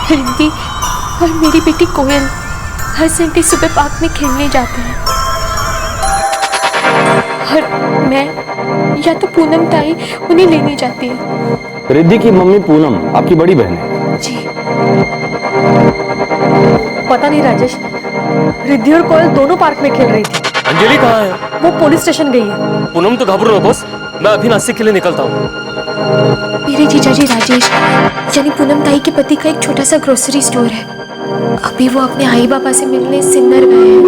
रिद्धि और मेरी बेटी कोयल हर संडे सुबह पार्क में खेलने जाते हैं और मैं या तो पूनम ताई उन्हें लेने जाती है। रिद्धि की मम्मी पूनम आपकी बड़ी बहन है? जी। पता नहीं राजेश, रिद्धि और कोयल दोनों पार्क में खेल रही थी। अंजलि कहाँ है? वो पुलिस स्टेशन गई है। पूनम तो घबरो ना बॉस, मैं अभी नासिक के लिए निकलता हूँ। मेरे जीजाजी राजेश यानी पूनम ताई के पति का एक छोटा सा ग्रोसरी स्टोर है। अभी वो अपने आई बाबा से मिलने सिन्नर गए हैं।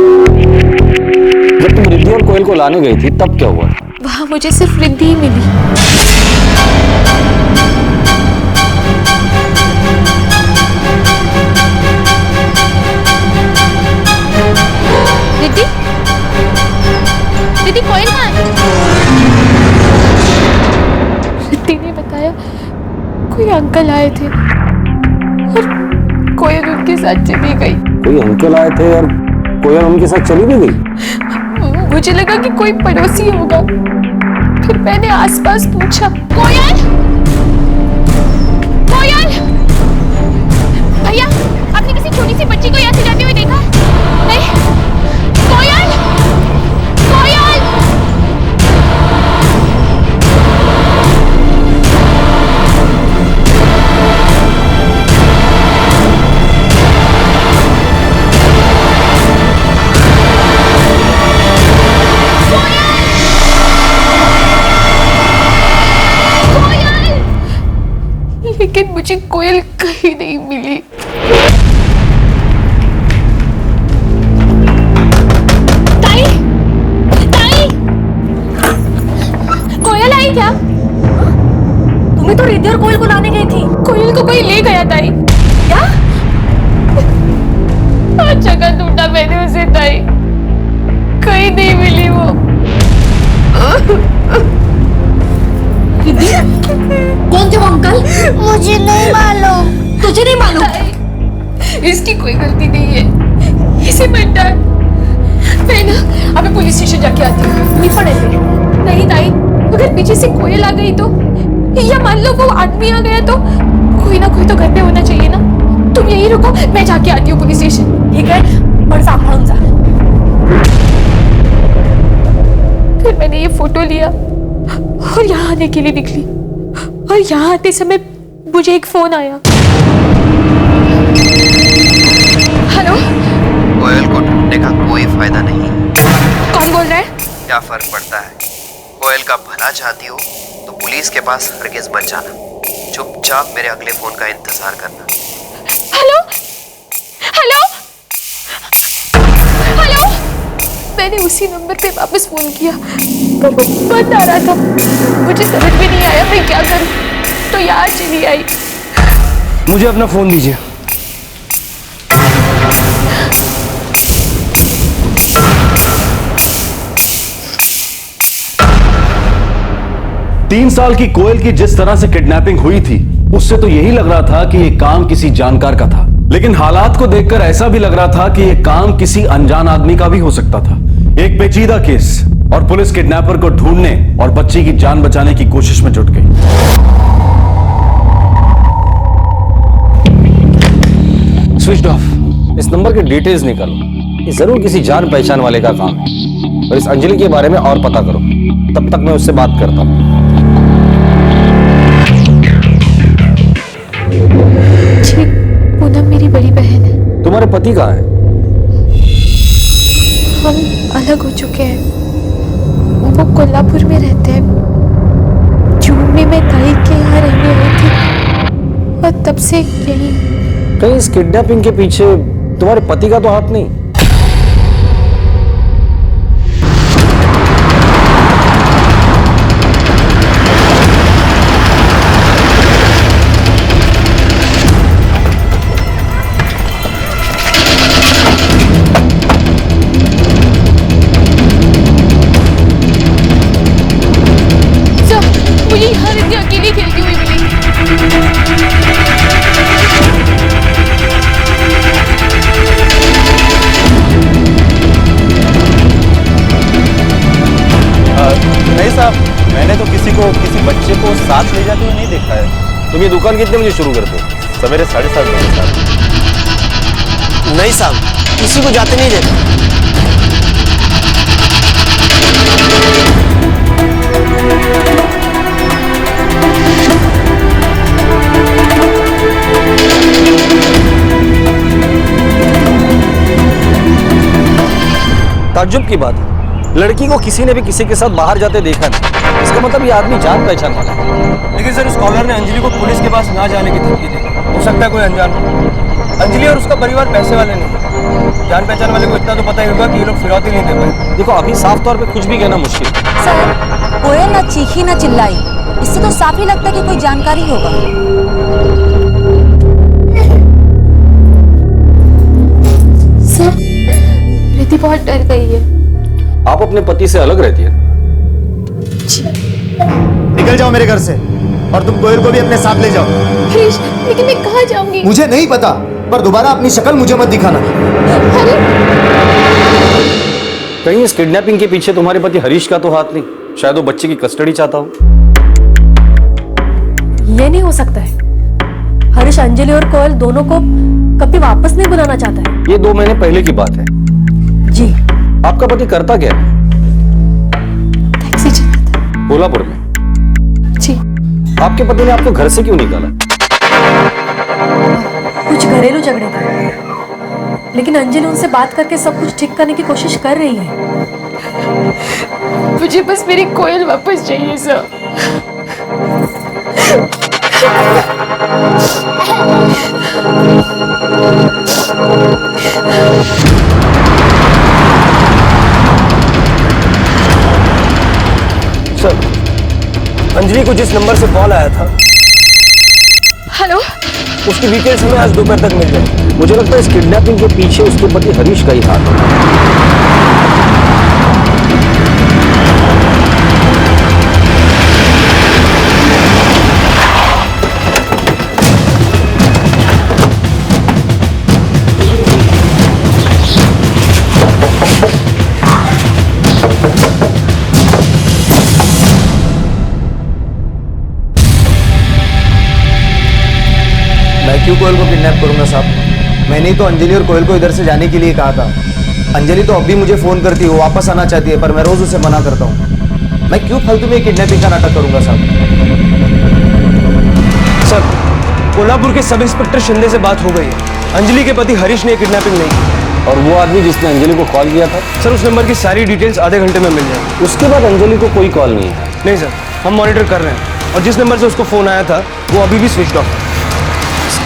जब तुम रिद्धि और कोयल को लाने गई थी तब क्या हुआ? वहाँ मुझे सिर्फ रिद्धि ही मिली। रिद्धि? रिद्धि कोयल कहाँ है? रिद्धि ने बताया कोई अंकल आए थे और कोयल उनके साथ चली गई। कोई अंकल आए थे और कोयल उनके साथ चली भी गई? मुझे लगा कि कोई पड़ोसी होगा, फिर मैंने आसपास पूछा। कोयल, कोयल, भैया आपने किसी छोटी सी बच्ची को यहाँ से जाते हुए देखा? नहीं, कोयल, कोयल। लेकिन मुझे कोयल कहीं नहीं मिली। ताई, ताई, कोयल आई क्या? तुम्हें तो रिद्धि और कोयल को लाने गई थी। कोयल को कोई ले गया ताई। क्या? हर जगह ढूंढा मैंने उसे ताई, कहीं नहीं मिली वो। कौन थे वो अंकल? मुझे नहीं मालूम। तुझे नहीं मालूम? इसकी कोई गलती नहीं है, इसे मत डांट। मैं ना अभी पुलिस स्टेशन जाके आती हूँ। नहीं पड़े थे। नहीं ताई, अगर पीछे से कोयल आ गई तो, या मान लो वो आदमी आ गया तो, कोई ना कोई तो घर पे होना चाहिए ना। तुम यहीं रुको, मैं जाके आती हूँ पुलिस स्टेशन। ठीक है, बड़ सावधान जा। फिर मैंने ये फोटो लिया और यहाँ आने के लिए निकली, और यहाँ आते समय मुझे एक फोन आया। हेलो? कोयल को ढूंढने का कोई फायदा नहीं। कौन बोल रहा है? क्या फर्क पड़ता है? कोयल का भला चाहती हो तो पुलिस के पास हरगिज मत जाना। चुपचाप मेरे अगले फोन का इंतजार करना। हेलो? हेलो? हेलो? मैंने उसी नंबर पे वापस फोन किया तो वो बंद आ रहा था। मुझे समझ में नहीं आया मैं क्या करूं, तो यहाँ चली आई। मुझे अपना फोन दीजिए। तीन साल की कोयल की जिस तरह से किडनैपिंग हुई थी, उससे तो यही लग रहा था कि यह काम किसी जानकार का था, लेकिन हालात को देखकर ऐसा भी लग रहा था कि यह काम किसी अनजान आदमी का भी हो सकता था। एक पेचीदा केस और पुलिस किडनैपर को ढूंढने और बच्ची की जान बचाने की कोशिश में जुट गई। Switch off. इस नंबर के डिटेल्स निकालो, ये जरूर किसी जान पहचान वाले का काम है। और इस अंजलि के बारे में और पता करो, तब तक मैं उससे बात करता हूँ। जी, पूनम मेरी बड़ी बहन है। तुम्हारे पति कहाँ है? हम अलग हो चुके हैं। वो कोल्हापुर में रहते हैं। जून में मैं ताई के यहाँ रहने आई थी और तब से यही। कहीं इस किडनैपिंग के पीछे तुम्हारे पति का तो हाथ नहीं? मुझे यहाँ रिद्धि अकेली खेलती हुई मिली। नहीं साहब, मैंने तो किसी बच्चे को साथ ले जाते हुए नहीं देखा है। तुम ये दुकान कितने बजे शुरू करते हो? सवेरे 7:30 बजे साहब। नहीं साहब, किसी को जाते नहीं देता। ताज्जुब की बात है, लड़की को किसी ने भी किसी के साथ बाहर जाते देखा नहीं। इसका मतलब ये आदमी जान पहचान वाला है। लेकिन सर, उस कॉलर ने अंजलि को पुलिस के पास ना जाने की धमकी दी। हो सकता है कोई अनजान हो। अंजलि और उसका परिवार पैसे वाले नहीं, जान पहचान वाले को इतना तो पता ही होगा कि ये लोग फिरौती नहीं दे पाए। देखो अभी साफ तौर पे कुछ भी कहना मुश्किल है। सर, कोयल ना चीखी ना चिल्लाई, इससे तो साफ ही लगता है कि कोई जानकारी होगा। सर, रिद्धि बहुत डर गई है। आप अपने पति से अलग रहती है? निकल जाओ मेरे घर से, और तुम कोयल को भी अपने साथ ले जाओ। हरीश, लेकिन मैं कहाँ जाऊंगी? मुझे नहीं पता, पर दोबारा अपनी शक्ल मुझे मत दिखाना। कहीं इस किडनैपिंग के पीछे तुम्हारे पति हरीश का तो हाथ नहीं? शायद वो बच्चे की कस्टडी चाहता हो। ये नहीं हो सकता है। हरीश अंजलि और कोयल दोनों को कभी वापस नहीं बुलाना चाहता है। ये 2 महीने पहले की बात है। जी। आपका पति करता क्या है? टैक्सी चलाता है। कोल्हापुर में? जी। आपके पति ने आपको घर से क्यों निकाला? कुछ घरेलू झगड़े थे, लेकिन अंजलि उनसे बात करके सब कुछ ठीक करने की कोशिश कर रही है। मुझे बस मेरी कोयल वापस चाहिए सर। सर, अंजलि को जिस नंबर से कॉल आया था, हेलो, उसकी डिटेल्स हमें आज दोपहर तक मिल जाएगी। मुझे लगता है इस किडनैपिंग के पीछे उसके पति हरीश का ही हाथ है। मैं क्यों कोयल को किडनैप करूंगा साहब? मैंने ही तो अंजलि और कोयल को इधर से जाने के लिए कहा था। अंजलि तो अब भी मुझे फोन करती है, वो वापस आना चाहती है, पर मैं रोज उसे मना करता हूँ। मैं क्यों फालतू में किडनैपिंग का नाटक करूंगा साहब? सर, कोल्हापुर के सब इंस्पेक्टर शिंदे से बात हो गई है। अंजलि के पति हरीश ने किडनैपिंग नहीं की। और वो आदमी जिसने अंजलि को कॉल किया था? सर, उस नंबर की सारी डिटेल्स आधे घंटे में मिल जाएगी। उसके बाद अंजलि को कोई कॉल नहीं है? नहीं सर, हम मॉनिटर कर रहे हैं, और जिस नंबर से उसको फोन आया था वो अभी भी स्विच ऑफ है।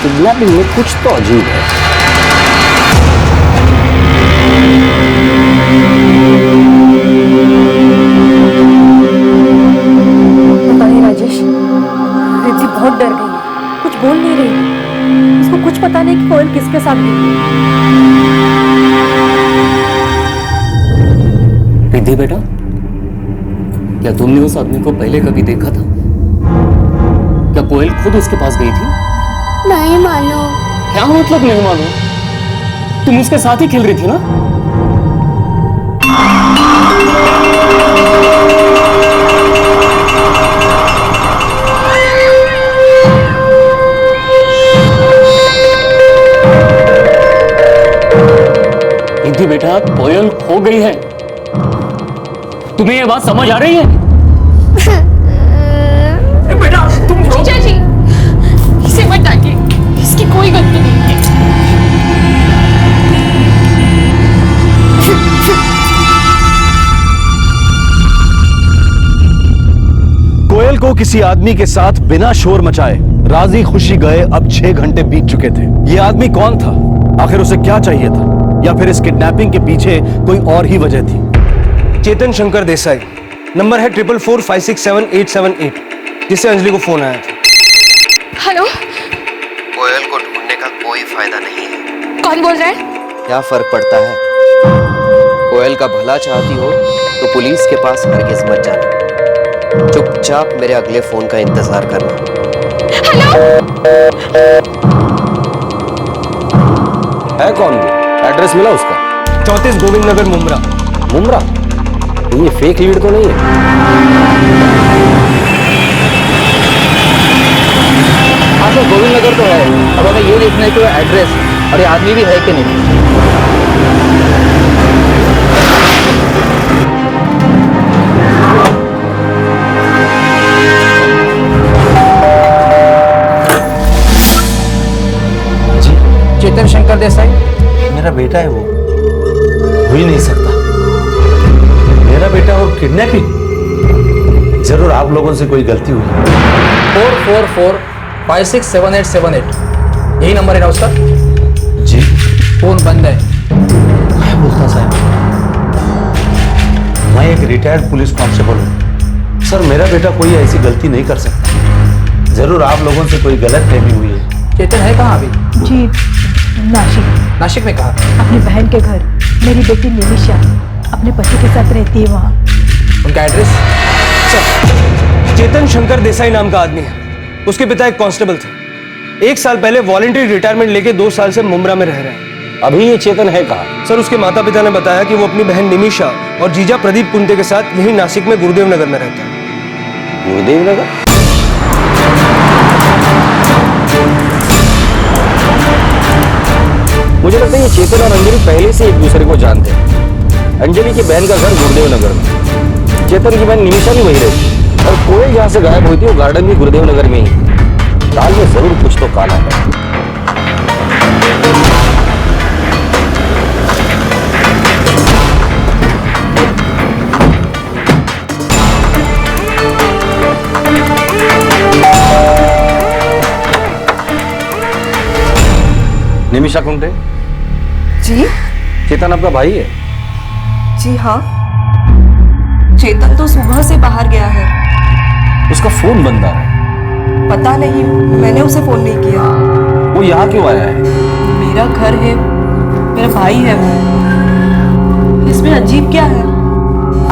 किडनैपिंग में कुछ तो अजीब है। पता नहीं राजेश, रिद्धि बहुत डर गई है, कुछ बोल नहीं रही है। उसको कुछ पता नहीं कि कोयल किसके साथ गई। रिद्धि बेटा, क्या तुमने उस आदमी को पहले कभी देखा था? क्या कोयल खुद उसके पास गई थी? नहीं मालूम। क्या मतलब नहीं मालूम? तुम उसके साथ ही खेल रही थी ना? रिद्धि बेटा, कोयल खो गई है। तुम्हें ये बात समझ आ रही है? बेटा तुम जीजा जी, इसे मत डांटिए, इसकी कोई गलती नहीं है। कोयल को किसी आदमी के साथ बिना शोर मचाए राजी खुशी गए अब 6 घंटे बीत चुके थे। ये आदमी कौन था? आखिर उसे क्या चाहिए था? या फिर इस किडनैपिंग के पीछे कोई और ही वजह थी? चेतन शंकर देसाई, नंबर है 444567878, जिससे अंजलि को फोन आया था। हेलो, कोयल को ढूंढने का कोई फायदा नहीं है। कौन बोल रहा है? क्या फर्क पड़ता है? कोयल का भला चाहती हो तो पुलिस के पास हरगिज मत जाना। चुपचाप मेरे अगले फोन का इंतजार करना। है कौन वो? एड्रेस मिला उसका? 34 गोविंद नगर, मुमरा। मुमरा? ये फेक लीड तो नहीं है? हाँ सर, गोविंद नगर तो है। अब हमें ये देखना है कि वो एड्रेस और ये आदमी भी है कि नहीं। चेतन शंकर देसाई मेरा बेटा है वो, हो ही नहीं सकता। मेरा बेटा और किडनैपिंग, जरूर आप लोगों से कोई गलती हुई। 444567878 यही नंबर है ना उसका? जी। फोन बंद है। क्या बोलता साहब? मैं एक रिटायर्ड पुलिस कांस्टेबल हूँ सर, मेरा बेटा कोई ऐसी गलती नहीं कर सकता। जरूर आप लोगों से कोई गलत फहमी हुई है। चेतन है कहाँ अभी? जी नासिक। नासिक में कहाँ? अपनी बहन के घर। मेरी बेटी निमिषा अपने पति के साथ रहती है वहाँ। उनका एड्रेस? चेतन शंकर देसाई नाम का आदमी है, उसके पिता एक कांस्टेबल थे। 1 साल पहले वॉलंटरी रिटायरमेंट लेके 2 साल से मुंब्रा में रह रहे हैं। अभी ये चेतन है कहाँ? सर, उसके माता पिता ने बताया कि वो अपनी बहन निमिषा और जीजा प्रदीप कुंते के साथ यही नासिक में गुरुदेव नगर में रहता है। गुरुदेव नगर? मुझे लगता है ये चेतन और अंजलि पहले से एक दूसरे को जानते हैं। अंजलि की बहन का घर गुरुदेव नगर में, चेतन की बहन निमिषा भी वही रहती, और कोयल जहाँ से गायब हुई थी वो गार्डन भी गुरुदेव नगर में ही। दाल में जरूर कुछ तो काला है। निमिषा कुंटे जी? चेतन आपका भाई है? जी हाँ, चेतन तो सुबह से बाहर गया है। उसका फोन बंद आ रहा है। पता नहीं, मैंने उसे फोन नहीं किया। वो यहाँ क्यों आया है? मेरा घर है, मेरा भाई है वो। इसमें अजीब क्या है?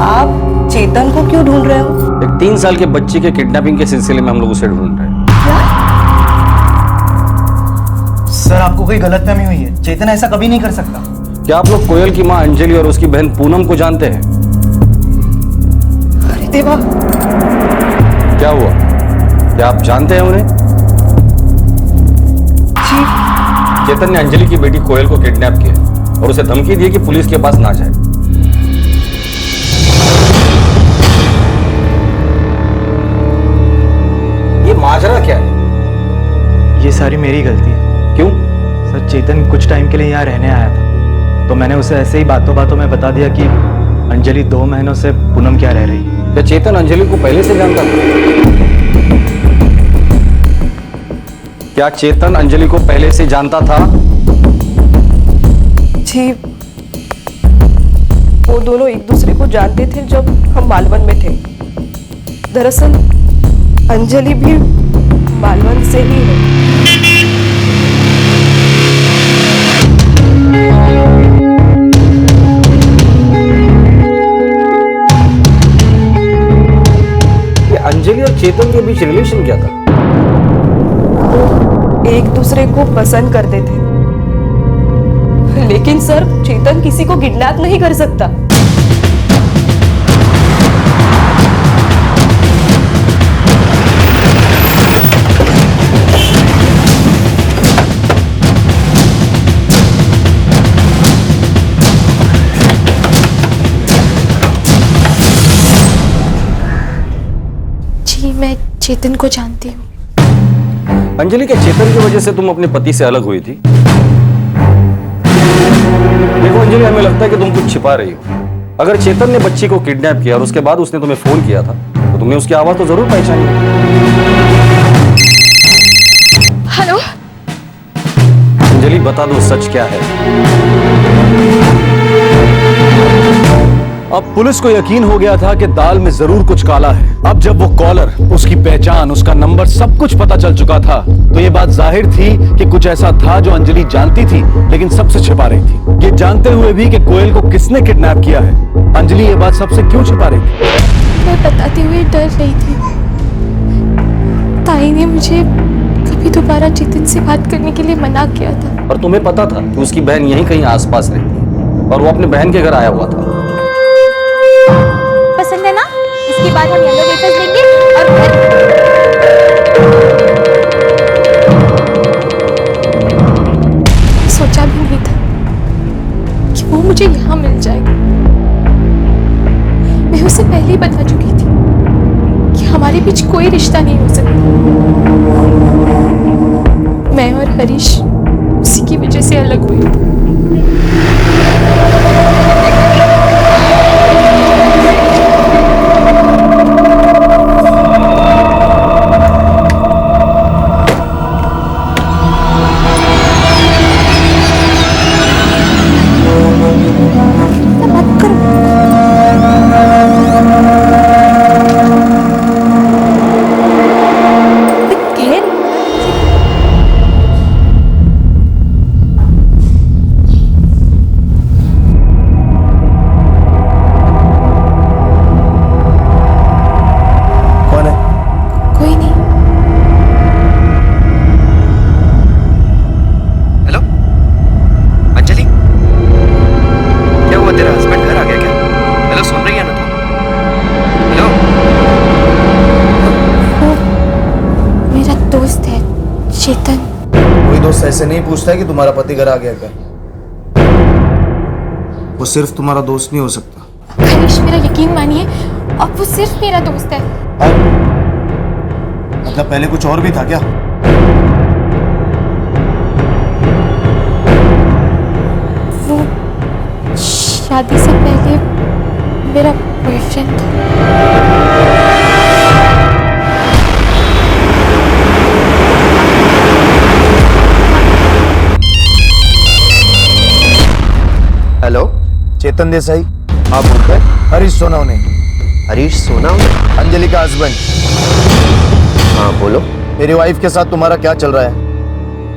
आप चेतन को क्यों ढूंढ रहे हो? एक 3 साल के बच्चे के किडनैपिंग के सिलसिले में हम लोग उसे ढूंढ रहे हैं। सर, आपको कोई गलतफहमी हुई है। चेतन ऐसा कभी नहीं कर सकता। क्या आप लोग कोयल की मां अंजलि और उसकी बहन पूनम को जानते हैं? अरे देवा! क्या हुआ? क्या आप जानते हैं उन्हें? जी। चेतन ने अंजलि की बेटी कोयल को किडनैप किया और उसे धमकी दी कि पुलिस के पास ना जाए। ये माजरा क्या है? ये सारी मेरी गलती है। क्यों? सर, चेतन कुछ टाइम के लिए यहाँ रहने आया था, तो मैंने उसे ऐसे ही बातों बातों में बता दिया कि अंजलि 2 महीनों से पूनम क्या रह रही है। क्या चेतन अंजलि को पहले से जानता था? क्या चेतन अंजलि को पहले से जानता था? जी, वो दोनों एक दूसरे को जानते थे जब हम मालवन में थे। दरअसल अंजलि भी मालवन से ही है। अंजलि और चेतन के बीच रिलेशन क्या था? वो एक दूसरे को पसंद करते थे, लेकिन सर, चेतन किसी को किडनैप नहीं कर सकता। मैं चेतन को जानती हूँ। अंजलि के चेतन की वजह से तुम अपने पति से अलग हुई थी? देखो अंजलि, हमें लगता है कि तुम कुछ छिपा रही हो। अगर चेतन ने बच्ची को किडनैप किया और उसके बाद उसने तुम्हें फोन किया था, तो तुमने उसकी आवाज तो जरूर पहचानी। हेलो अंजलि, बता दो सच क्या है? अब पुलिस को यकीन हो गया था कि दाल में जरूर कुछ काला है। अब जब वो कॉलर, उसकी पहचान, उसका नंबर, सब कुछ पता चल चुका था, तो ये बात जाहिर थी कि कुछ ऐसा था जो अंजलि जानती थी लेकिन सबसे छिपा रही थी। ये जानते हुए भी कि कोयल को किसने किडनैप किया है, अंजलि ये बात सबसे क्यों छिपा रही थी? मैं बताते हुए डर रही थी। ताई ने मुझे कभी दोबारा चेतन से बात करने के लिए मना किया था। और तुम्हें पता था कि उसकी बहन यहीं कहीं आसपास रहती है और वो अपने बहन के घर आया हुआ था। पसंद है ना? इसके बाद हम येलो वेफर्स लेंगे और फिर हमारे बीच कोई रिश्ता नहीं हो सकता। मैं और हरीश उसी की वजह से अलग हुए। चेतन। कोई दोस्त ऐसे नहीं पूछता है कि तुम्हारा पति घर आ गया क्या? वो सिर्फ तुम्हारा दोस्त नहीं हो सकता। हरीश, मेरा यकीन मानिए, अब वो सिर्फ मेरा दोस्त है। मतलब पहले कुछ और भी था क्या? वो शादी से पहले मेरा बॉयफ्रेंड था। हेलो, चेतन देसाई। आप बोल रहे? हरीश सोनावने। हरीश सोनावने? अंजलि का हस्बैंड। हाँ बोलो। मेरी वाइफ के साथ तुम्हारा क्या चल रहा है?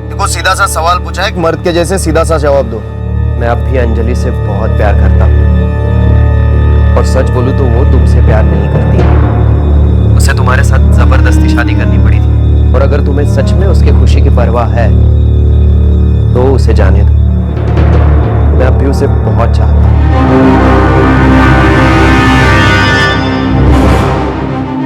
देखो, सीधा सा सवाल पूछा है, एक मर्द के जैसे सीधा सा जवाब दो। मैं अब भी अंजलि से बहुत प्यार करता हूँ, और सच बोलूं तो वो तुमसे प्यार नहीं करती। उसे तुम्हारे साथ जबरदस्ती शादी करनी पड़ी थी, और अगर तुम्हें सच में उसके खुशी की परवाह है तो उसे जाने दो। मैं अब भी उसे बहुत चाहता हूँ।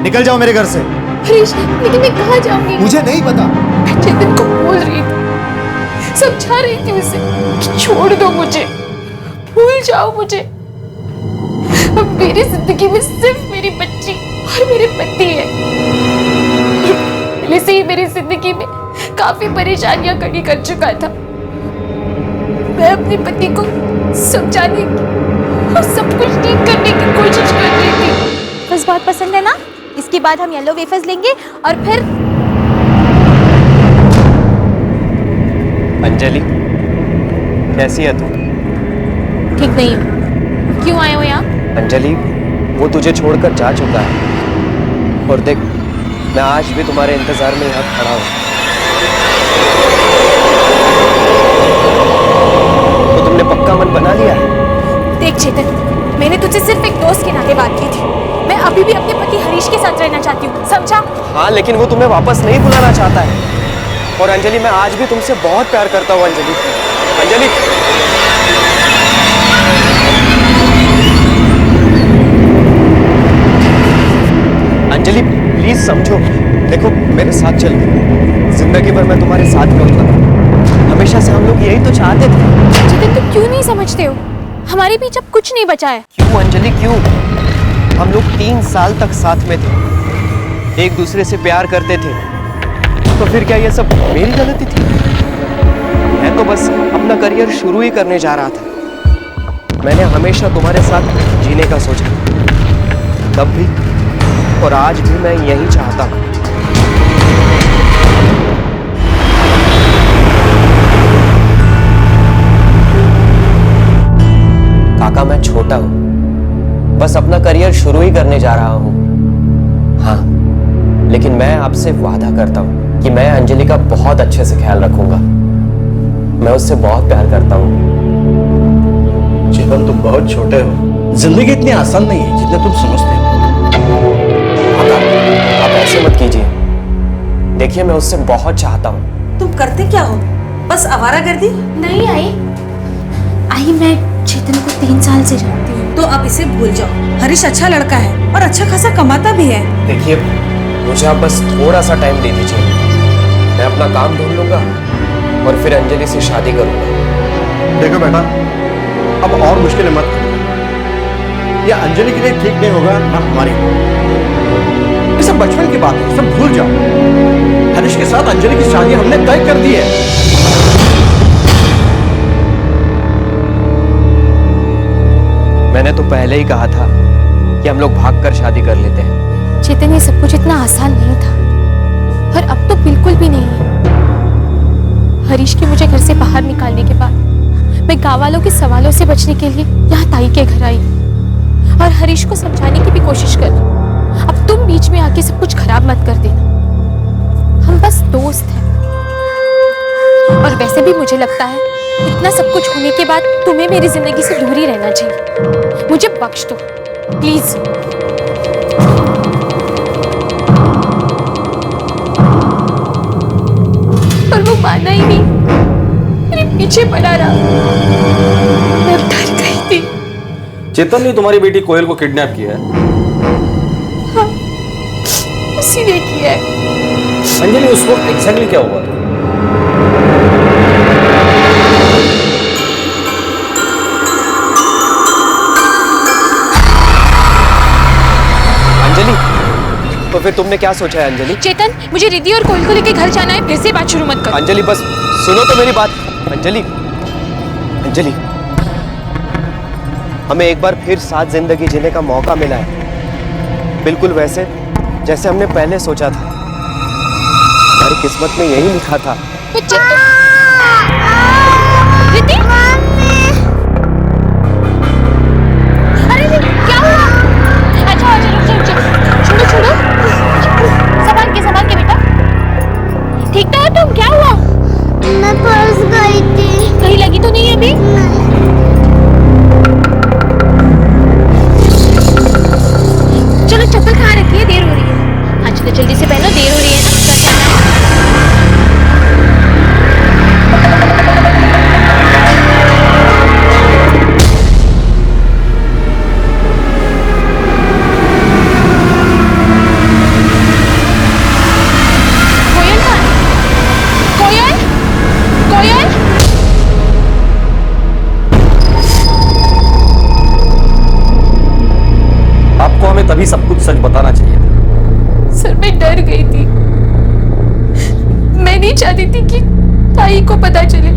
निकल जाओ मेरे घर से। हरीश, लेकिन मैं कहाँ जाऊंगी? मुझे नहीं पता। मैं चेतन को बोल रही थी, समझा रही थी उसे कि छोड़ दो मुझे, भूल जाओ मुझे। अब मेरी जिंदगी में सिर्फ मेरी बच्ची और मेरे पति है। पहले से ही मेरी जिंदगी में काफी परेशानियां खड़ी कर चुका था। मैं अपने पति को समझाने की और सब कुछ ठीक करने की कोशिश कर रही थी। बस बहुत पसंद है ना? इसके बाद हम येलो वेफर्स लेंगे और फिर अंजलि, कैसी है तू? ठीक नहीं हो। क्यों आए हो यहाँ? अंजलि, वो तुझे छोड़कर जा चुका है, और देख, मैं आज भी तुम्हारे इंतजार में यहाँ खड़ा हूँ। तो तुमने पक्का मन बना लिया है? देख चेतन, मैंने तुझसे सिर्फ एक दोस्त के नाते बात की थी। मैं अभी भी अपने पति हरीश के साथ रहना चाहती हूँ, समझा? हाँ, लेकिन वो तुम्हें वापस नहीं बुलाना चाहता है। और अंजलि, मैं आज भी तुमसे बहुत प्यार करता हूँ अंजलि। अंजलि, अंजलि प्लीज समझो। देखो, मेरे साथ चलो, जिंदगी भर मैं तुम्हारे साथ रहूंगा। हमेशा से हम लोग यही तो चाहते थे। चेतन, तुम क्यों नहीं समझते हो? हमारे बीच अब कुछ नहीं बचा है। क्यों अंजलि, क्यों? हम लोग 3 साल तक साथ में थे, एक दूसरे से प्यार करते थे, तो फिर क्या ये सब मेरी गलती थी? मैं तो बस अपना करियर शुरू ही करने जा रहा था। मैंने हमेशा तुम्हारे साथ जीने का सोचा, तब भी और आज भी मैं यही चाहता हूँ। काका, मैं छोटा हूँ, बस अपना करियर शुरू ही करने जा रहा हूँ। हाँ, लेकिन मैं आपसे वादा करता हूँ कि मैं अंजलि का बहुत अच्छे से ख्याल रखूंगा। मैं उससे बहुत प्यार करता हूँ। चेतन, तुम बहुत छोटे हो। जिंदगी इतनी आसान नहीं है जितना तुम समझते हो। आप ऐसे मत कीजिए। देखिए, मैं उससे बहुत चाहता हूँ। तुम करते क्या हो? बस आवारागर्दी? नहीं आई मैं चेतन को 3 साल से जानती हूँ। तो अब इसे भूल जाओ। हरीश अच्छा लड़का है और अच्छा खासा कमाता भी है। देखिए, मुझे आप बस थोड़ा सा टाइम दे दीजिए। मैं अपना काम ढूंढ लूंगा और फिर अंजलि से शादी करूंगा। देखो बेटा, अब और मुश्किलें मत करो। ये अंजलि के लिए ठीक नहीं होगा, ना हमारी। इस सब बचपन की बात है, सब भूल जाओ। हरीश के साथ अंजलि की शादी हमने तय कर दी है। मैंने तो पहले ही कहा था कि हम लोग भागकर शादी कर लेते हैं। चेतन, ये सब कुछ इतना आसान नहीं था और अब तो बिल्कुल भी नहीं है। हरीश के मुझे घर से बाहर निकालने के बाद मैं गांव वालों के सवालों से बचने के लिए यहाँ ताई के घर आई और हरीश को समझाने की भी कोशिश कर। अब तुम बीच में आके सब कुछ खराब मत कर देना। हम बस दोस्त हैं और वैसे भी मुझे लगता है इतना सब कुछ होने के बाद तुम्हें मेरी जिंदगी से दूर ही रहना चाहिए। मुझे बख्श दो प्लीज। पर वो माना ही नहीं, मेरे पीछे पड़ा रहा। मैं डर गई थी। चेतन ने तुम्हारी बेटी कोयल को किडनैप किया है? हाँ, उसी ने किया है। अंजलि, उस वक्त एग्जैक्टली क्या हुआ था? अंजलि, तो फिर तुमने क्या सोचा है अंजलि? चेतन, मुझे रिद्धि और कोयल को लेके घर जाना है। फिर से बात शुरू मत करो। अंजलि बस सुनो तो मेरी बात। अंजलि, अंजलि, हमें एक बार फिर साथ जिंदगी जीने का मौका मिला है, बिल्कुल वैसे जैसे हमने पहले सोचा था। हमारी किस्मत में यही लिखा था। रिद्धि, अरे क्या हुआ? अच्छा अच्छा, रुक जा, छोड़ो छोड़ो, संभाल के बेटा। ठीक तो हो तुम? क्या हुआ? मैं फंस गई थी। कहीं लगी तो नहीं अभी? चलो चप्पल कहाँ रखी है? देर हो रही है। हाँ चलो जल्दी से पहनो, देर हो रही है ना, घर जाना तभी सब कुछ सच बताना चाहिए था। सर मैं डर गई थी। मैं नहीं चाहती थी कि ताई को पता चले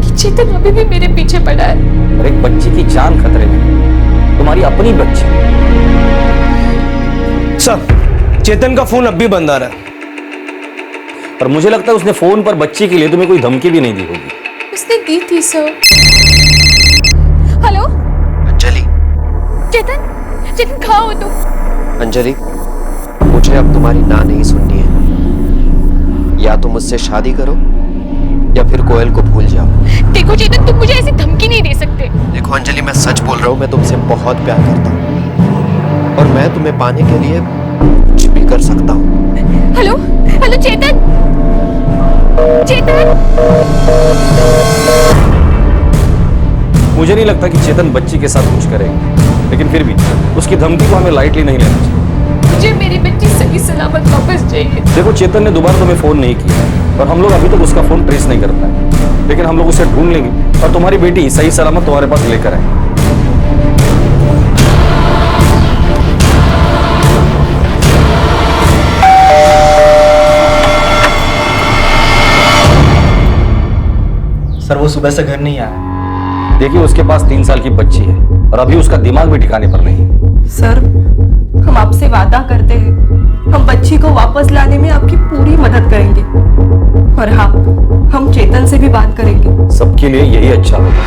कि चेतन अभी भी मेरे पीछे पड़ा है। और एक बच्ची की जान खतरे में, तुम्हारी अपनी बच्ची। सर, चेतन का फोन अब भी बंद आ रहा है। पर मुझे लगता है उसने फोन पर बच्ची के लिए तुम्हें कोई धमकी भी नहीं दी होगी। उसने दी थी सर। हेलो अंजलि। चेतन, चेतन कहाँ हो तुम? अंजलि, मुझे अब तुम्हारी ना नहीं सुननी है। या तो मुझसे शादी करो या फिर कोयल को भूल जाओ। देखो चेतन, तुम मुझे ऐसी धमकी नहीं दे सकते। देखो अंजलि, मैं सच बोल रहा हूँ, मैं तुमसे बहुत प्यार करता हूँ और मैं तुम्हें पाने के लिए कुछ भी कर सकता हूँ। हेलो हेलो चेतन, चेतन। मुझे नहीं लगता कि चेतन बच्ची के साथ कुछ करेगा, लेकिन फिर भी उसकी धमकी को हमें लाइटली नहीं लेना चाहिए। मुझे मेरी बच्ची सही सलामत वापस चाहिए। देखो, चेतन ने दोबारा तुम्हें फोन नहीं किया और हम लोग अभी तक उसका फोन ट्रेस नहीं कर पाए, लेकिन हम लोग उसे ढूंढ लेंगे और तुम्हारी बेटी सही सलामत तुम्हारे पास लेकर आए। सर, वो सुबह से घर नहीं आया। देखिए, उसके पास 3 साल की बच्ची है और अभी उसका दिमाग भी ठिकाने पर नहीं। सर, हम आपसे वादा करते हैं, हम बच्ची को वापस लाने में आपकी पूरी मदद करेंगे। और हाँ, हम चेतन से भी बात करेंगे। सबके लिए यही अच्छा होगा।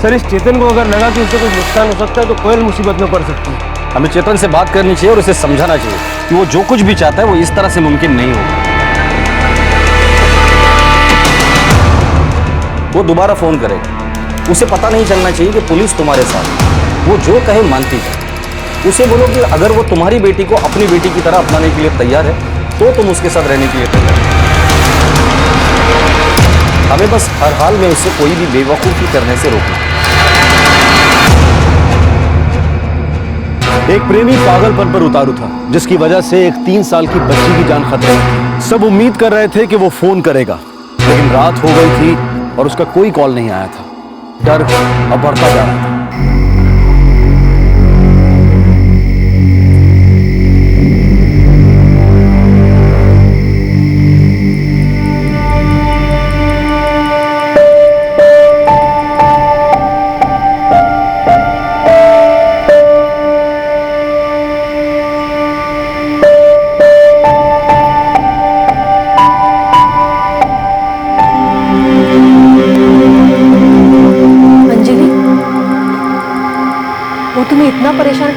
सर, इस चेतन को अगर लगा कि उससे कुछ नुकसान हो सकता है तो कोयल मुसीबत में पड़ सकती है। हमें चेतन से बात करनी चाहिए और उसे समझाना चाहिए कि वो जो कुछ भी चाहता है वो इस तरह से मुमकिन नहीं होगा। वो दोबारा फोन करेगा। उसे पता नहीं चलना चाहिए कि पुलिस तुम्हारे साथ है। वो जो कहे मानती है। उसे बोलो कि अगर वो तुम्हारी बेटी को अपनी बेटी की तरह अपनाने के लिए तैयार है तो तुम उसके साथ रहने के लिए तैयार है। हमें बस हर हाल में उससे कोई भी बेवकूफी करने से रोकना। एक प्रेमी पागलपन पर उतारू था, जिसकी वजह से एक 3 साल की बच्ची की जान खतरे में। सब उम्मीद कर रहे थे कि वो फोन करेगा, लेकिन रात हो गई थी और उसका कोई कॉल नहीं आया था। डर अब बढ़ता जा रहा था।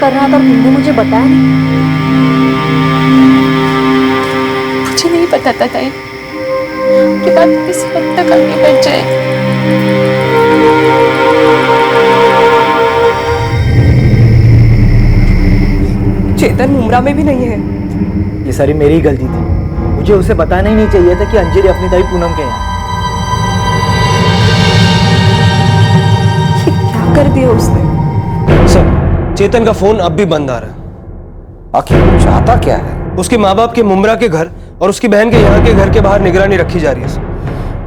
कर रहा था और तुमने मुझे बताया नहीं? मुझे नहीं पता था ताई कि बात किस हद तक आगे बढ़ जाए। चेतन मुमरा में भी नहीं है। ये सारी मेरी ही गलती थी। मुझे उसे बताना ही नहीं चाहिए था कि अंजलि अपनी ताई पूनम के यहाँ। क्या कर दिया उसने? सर, चेतन का फोन अब भी बंद आ रहा है। आखिर वो चाहता क्या है? उसके माँ बाप के मुमरा के घर और उसकी बहन के यहाँ के घर के बाहर निगरानी रखी जा रही है सर।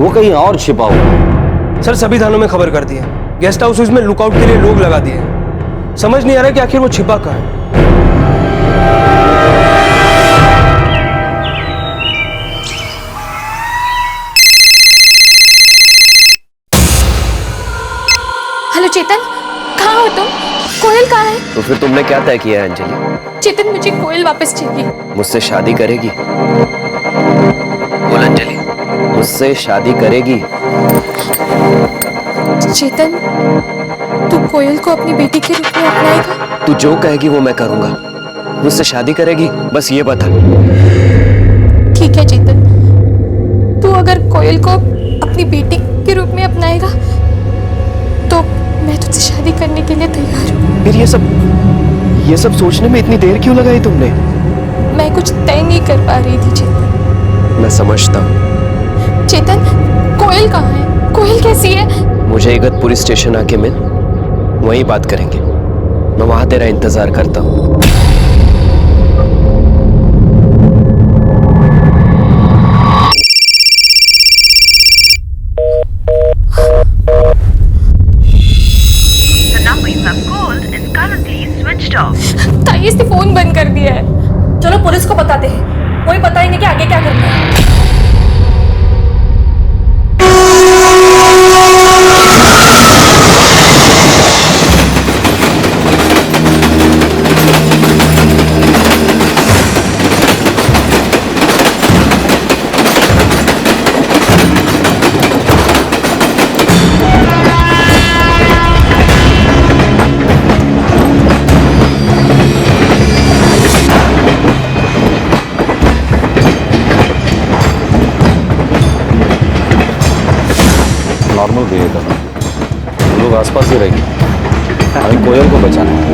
वो कहीं और छिपा हुआ। सर, सभी थानों में खबर कर दी है। गेस्ट हाउस में लुकआउट के लिए लोग लगा दिए हैं। समझ नहीं आ रहा कि आखिर वो छिपा कहाँ है। हेलो चेतन, कहाँ हो तुम? कोयल कहाँ है? तो फिर तुमने क्या तय किया है अंजलि? चेतन, मुझे कोयल वापस चाहिए। मुझसे शादी करेगी? बोल अंजलि, मुझसे शादी करेगी? चेतन, तू कोयल को अपनी बेटी के रूप में अपनाएगा? तू जो कहेगी वो मैं करूंगा। मुझसे शादी करेगी, बस ये बता। ठीक है चेतन, तू अगर कोयल को अपनी बेटी के रूप में अपनाएगा तो मैं तुझसे शादी करने के लिए तैयार हूँ। फिर ये सब सोचने में इतनी देर क्यों लगाई तुमने? मैं कुछ तय नहीं कर पा रही थी चेतन। मैं समझता हूँ। चेतन, कोयल कहाँ है? कोयल कैसी है? मुझे इगतपुरी स्टेशन आके मिल, वहीं बात करेंगे। मैं वहां तेरा इंतजार करता हूँ। ताई, इसने फोन बंद कर दिया है। चलो पुलिस को बताते हैं, वही बताएंगे कि आगे क्या करना है। नॉर्मल बिहेव करना, लोग आसपास ही रहेंगे। हमें कोयल को बचाना है।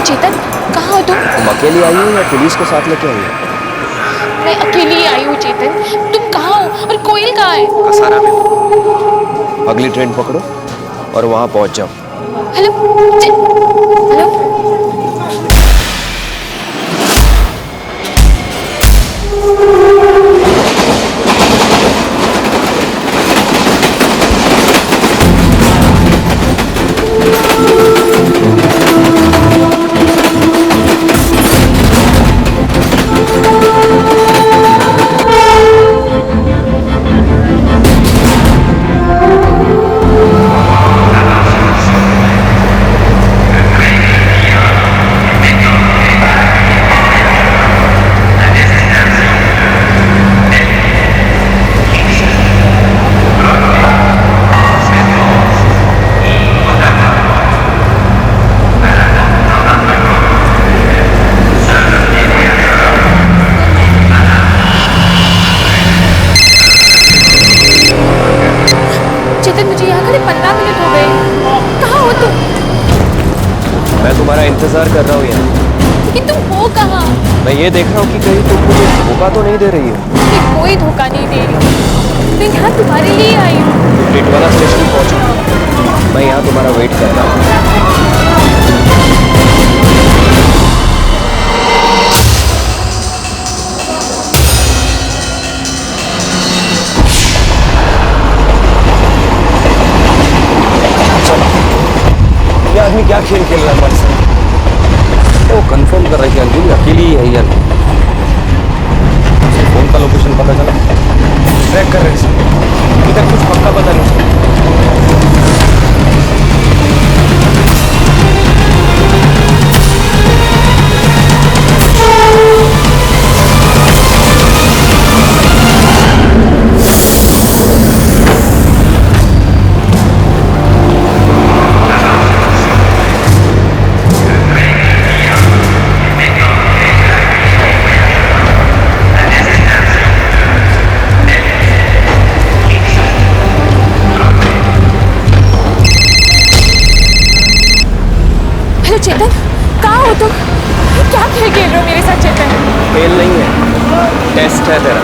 चेतन, कहाँ हो तुम? अकेली आई हो या पुलिस को साथ लेके आई हो? मैं अकेली ही आई हूँ चेतन। तुम कहाँ हो और कोयल कहाँ है? कसारा में। अगली ट्रेन पकड़ो और वहां पहुंच जाओ। हेलो हेलो, इंतजार कर रहा हूँ यहाँ। लेकिन तुम हो कहाँ? मैं ये देख रहा हूँ कि कहीं तुम मुझे धोखा तो नहीं दे रही हो। मैं कोई धोखा नहीं दे रही। मैं यहाँ तुम्हारे लिए आई हूँ। टिटवाला स्टेशन पहुंचा, मैं यहाँ तुम्हारा वेट कर रहा हूँ। ये आदमी क्या खेल खेल रहा है हमारे साथ? वो कंफर्म कर रहा है कि अंजलि अकेली ही है या नहीं। उसे फोन का लोकेशन पता चला? ट्रैक कर रहे हैं सर, इधर कुछ पक्का पता नहीं सर। हेलो चेतन, कहाँ हो तुम? क्या खेल खेल रहे हो मेरे साथ चेतन? फेल नहीं है, टेस्ट है तेरा,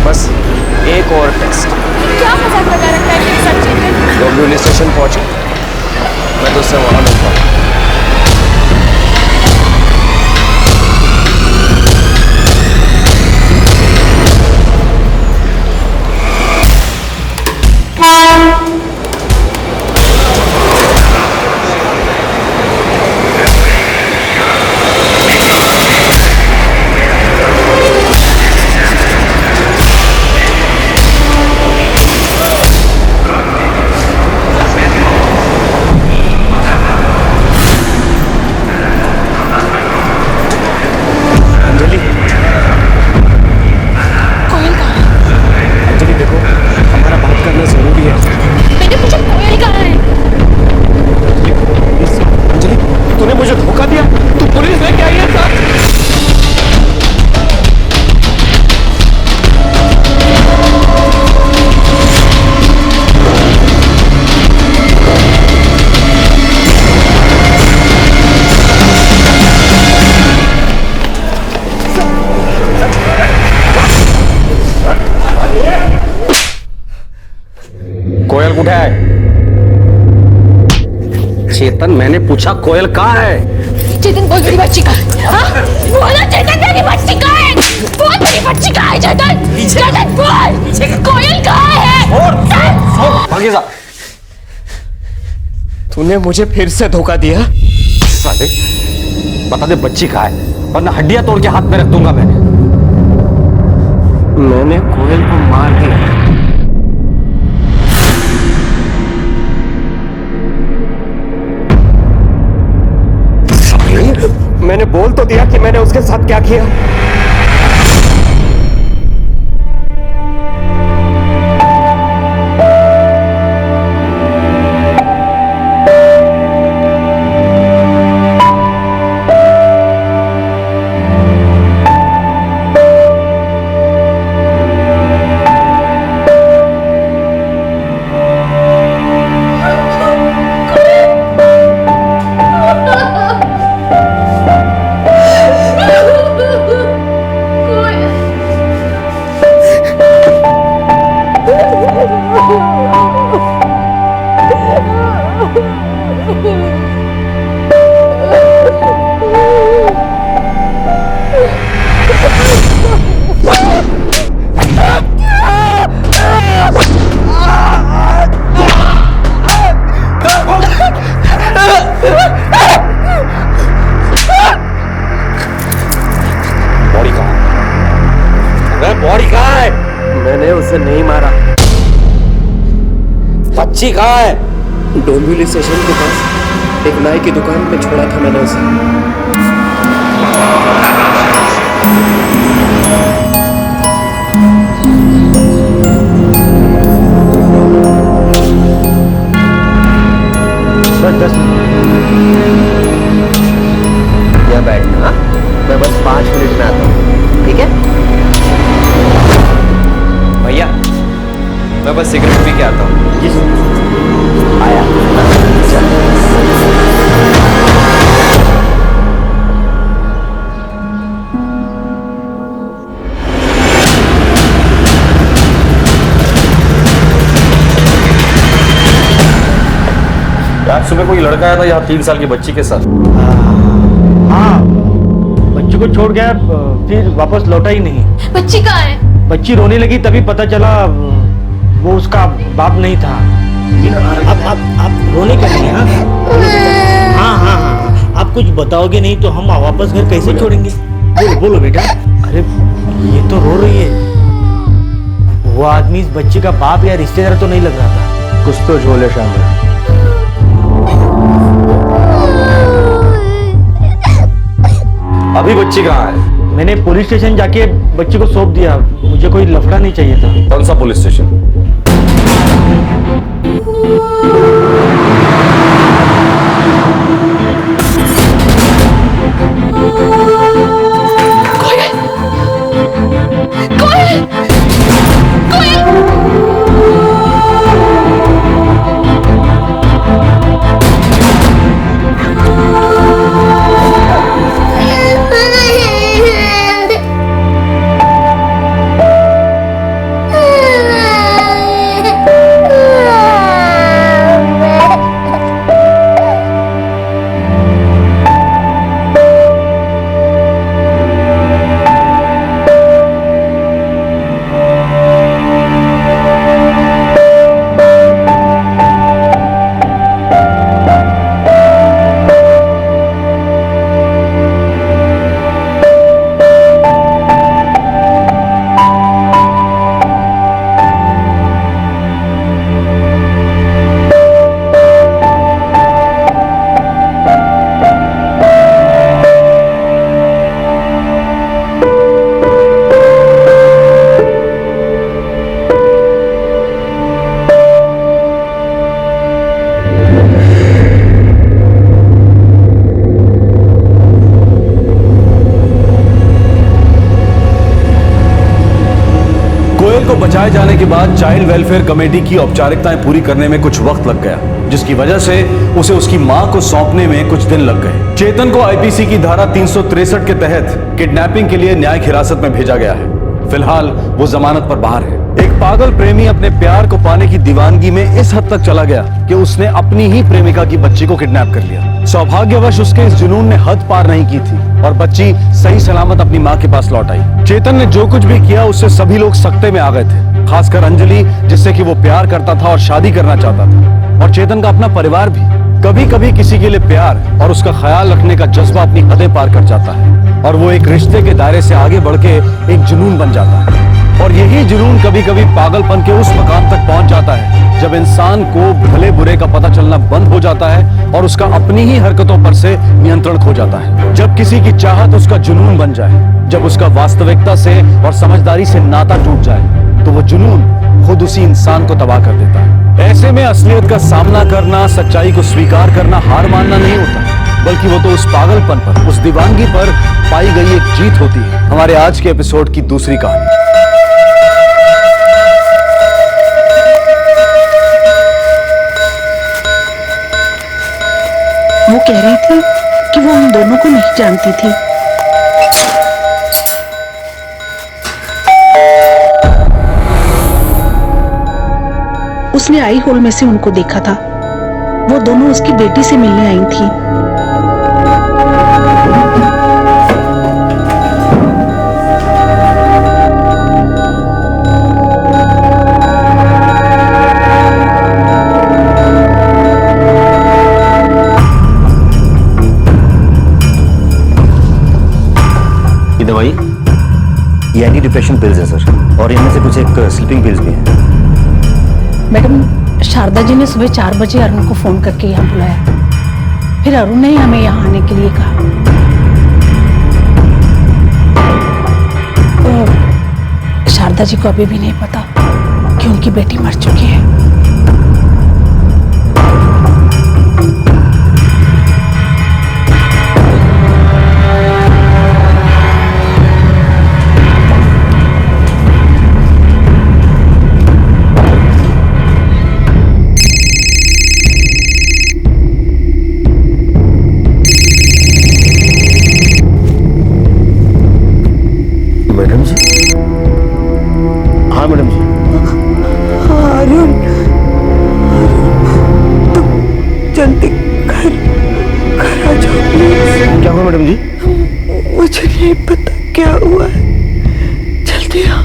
बस एक और टेस्ट। क्या मजाक लगा रखा है मेरे साथ चेतन? डोंबिवली स्टेशन पहुंचे, मैं तुझसे वहां मिलता हूँ। कोयल उठा है? चेतन, मैंने पूछा कोयल कहाँ है? चेतन बोल मेरी बच्ची कहाँ है? हाँ? बोलो चेतन मेरी बच्ची कहाँ है? बोल मेरी बच्ची कहाँ है चेतन? चेतन बोल, कोयल कहाँ है? भागीजा, तूने मुझे फिर से धोखा दिया। साले, बता दे बच्ची कहाँ है, वरना हड्डियां तोड़ के हाथ में रख दूंगा मैं। मैंने कोयल को मार दिया। मैंने बोल तो दिया कि मैंने उसके साथ क्या किया। बॉडी कहाँ है? मैंने उसे नहीं मारा। बच्ची कहाँ है? डोंबिवली स्टेशन के पास एक नाई की दुकान पे छोड़ा था मैंने उसे। यहाँ बैठना, मैं बस 5 मिनट में आता हूँ, ठीक है? भैया, मैं बस सिगरेट पी के आता हूँ। आया। चल। 1 कोई लड़का आया था यहाँ 3 साल की बच्ची के साथ। हाँ, बच्ची को छोड़ गया, फिर वापस लौटा ही नहीं। बच्ची कहाँ है? बच्ची रोने लगी तभी पता चला वो उसका बाप नहीं था। आप रोने का नहीं? हाँ हाँ हाँ, आप कुछ बताओगे नहीं तो हम वापस घर कैसे छोड़ेंगे? बोलो बोलो बेटा। अरे ये तो रो रही है। वो आदमी इस बच्ची का बाप या रिश्तेदार तो नहीं लग रहा था। कुछ तो झोले शामिल। अभी बच्ची कहाँ है? मैंने पुलिस स्टेशन जाके बच्ची को सौंप दिया। मुझे कोई लफड़ा नहीं चाहिए था। कौन सा पुलिस स्टेशन? बचाए जाने के बाद चाइल्ड वेलफेयर कमेटी की औपचारिकताएं पूरी करने में कुछ वक्त लग गया, जिसकी वजह से उसे उसकी मां को सौंपने में कुछ दिन लग गए। चेतन को आईपीसी की धारा 363 के तहत किडनैपिंग के लिए न्यायिक हिरासत में भेजा गया है। फिलहाल वो जमानत पर बाहर है। एक पागल प्रेमी अपने प्यार को पाने की दीवानगी में इस हद तक चला गया कि उसने अपनी ही प्रेमिका की बच्ची को किडनैप कर लिया। सौभाग्यवश उसके इस जुनून ने हद पार नहीं की थी और बच्ची सही सलामत अपनी मां के पास लौट आई। चेतन ने जो कुछ भी किया उससे सभी लोग सख्ते में आ गए थे, खासकर अंजलि, जिससे कि वो प्यार करता था और शादी करना चाहता था, और चेतन का अपना परिवार भी। कभी कभी किसी के लिए प्यार और उसका ख्याल रखने का जज्बा अपनी हदें पार कर जाता है और वो एक रिश्ते के दायरे से आगे बढ़ के एक जुनून बन जाता है। और यही जुनून कभी कभी पागलपन के उस मकाम तक पहुंच जाता है जब इंसान को भले बुरे का पता चलना बंद हो जाता है और उसका अपनी ही हरकतों पर से नियंत्रण खो जाता है। जब किसी की चाहत उसका जुनून बन जाए, जब उसका वास्तविकता से और समझदारी से नाता टूट जाए, तो वो जुनून खुद उसी इंसान को तबाह कर देता है। ऐसे में असलियत का सामना करना, सच्चाई को स्वीकार करना हार मानना नहीं होता, बल्कि वो तो उस पागलपन पर, उस दीवानगी पर पाई गई एक जीत होती है। हमारे आज के एपिसोड की दूसरी कहानी। वो कह रही थी कि वो हम दोनों को नहीं जानती थी। उसने आई होल में से उनको देखा था। वो दोनों उसकी बेटी से मिलने आई थी। ये दवाई, ये एंटी डिप्रेशन पिल्स है सर, और इनमें से कुछ एक स्लीपिंग पिल्स भी हैं। मैडम, शारदा जी ने सुबह 4 बजे अरुण को फोन करके यहाँ बुलाया। फिर अरुण ने ही हमें यहाँ आने के लिए कहा। तो शारदा जी को अभी भी नहीं पता कि उनकी बेटी मर चुकी है। मैडम जी? हाँ मैडम जी। अरुण, क्या हुआ मैडम जी? मुझे नहीं पता क्या हुआ है। जल्दी आओ।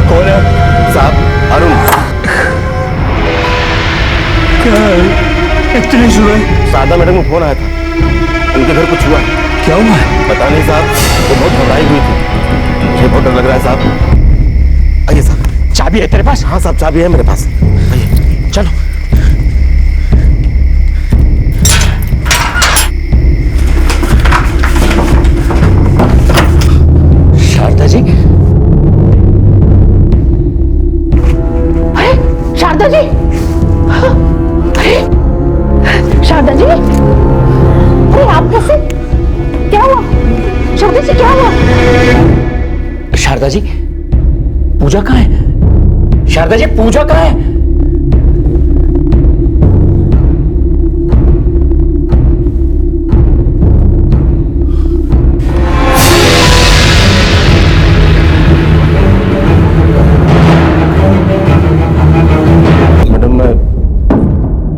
कौन है? साहब अरुण। क्या एक्चुअली हुआ है? शारदा मैडम को फोन आया था, उनके घर कुछ हुआ। क्या हुआ है? पता नहीं साहब, वो बहुत घबराई हुई थी। मुझे बहुत डर लग रहा है साहब। आइए साहब। चाबी है तेरे पास? हाँ साहब, चाबी है मेरे पास। आइए चलो। शारदा जी, शारदा जी, अरे शारदा जी, अरे आप कैसे? क्या हुआ शारदा जी, क्या हुआ? शारदा जी, पूजा कहाँ है? शारदा जी, पूजा कहाँ है?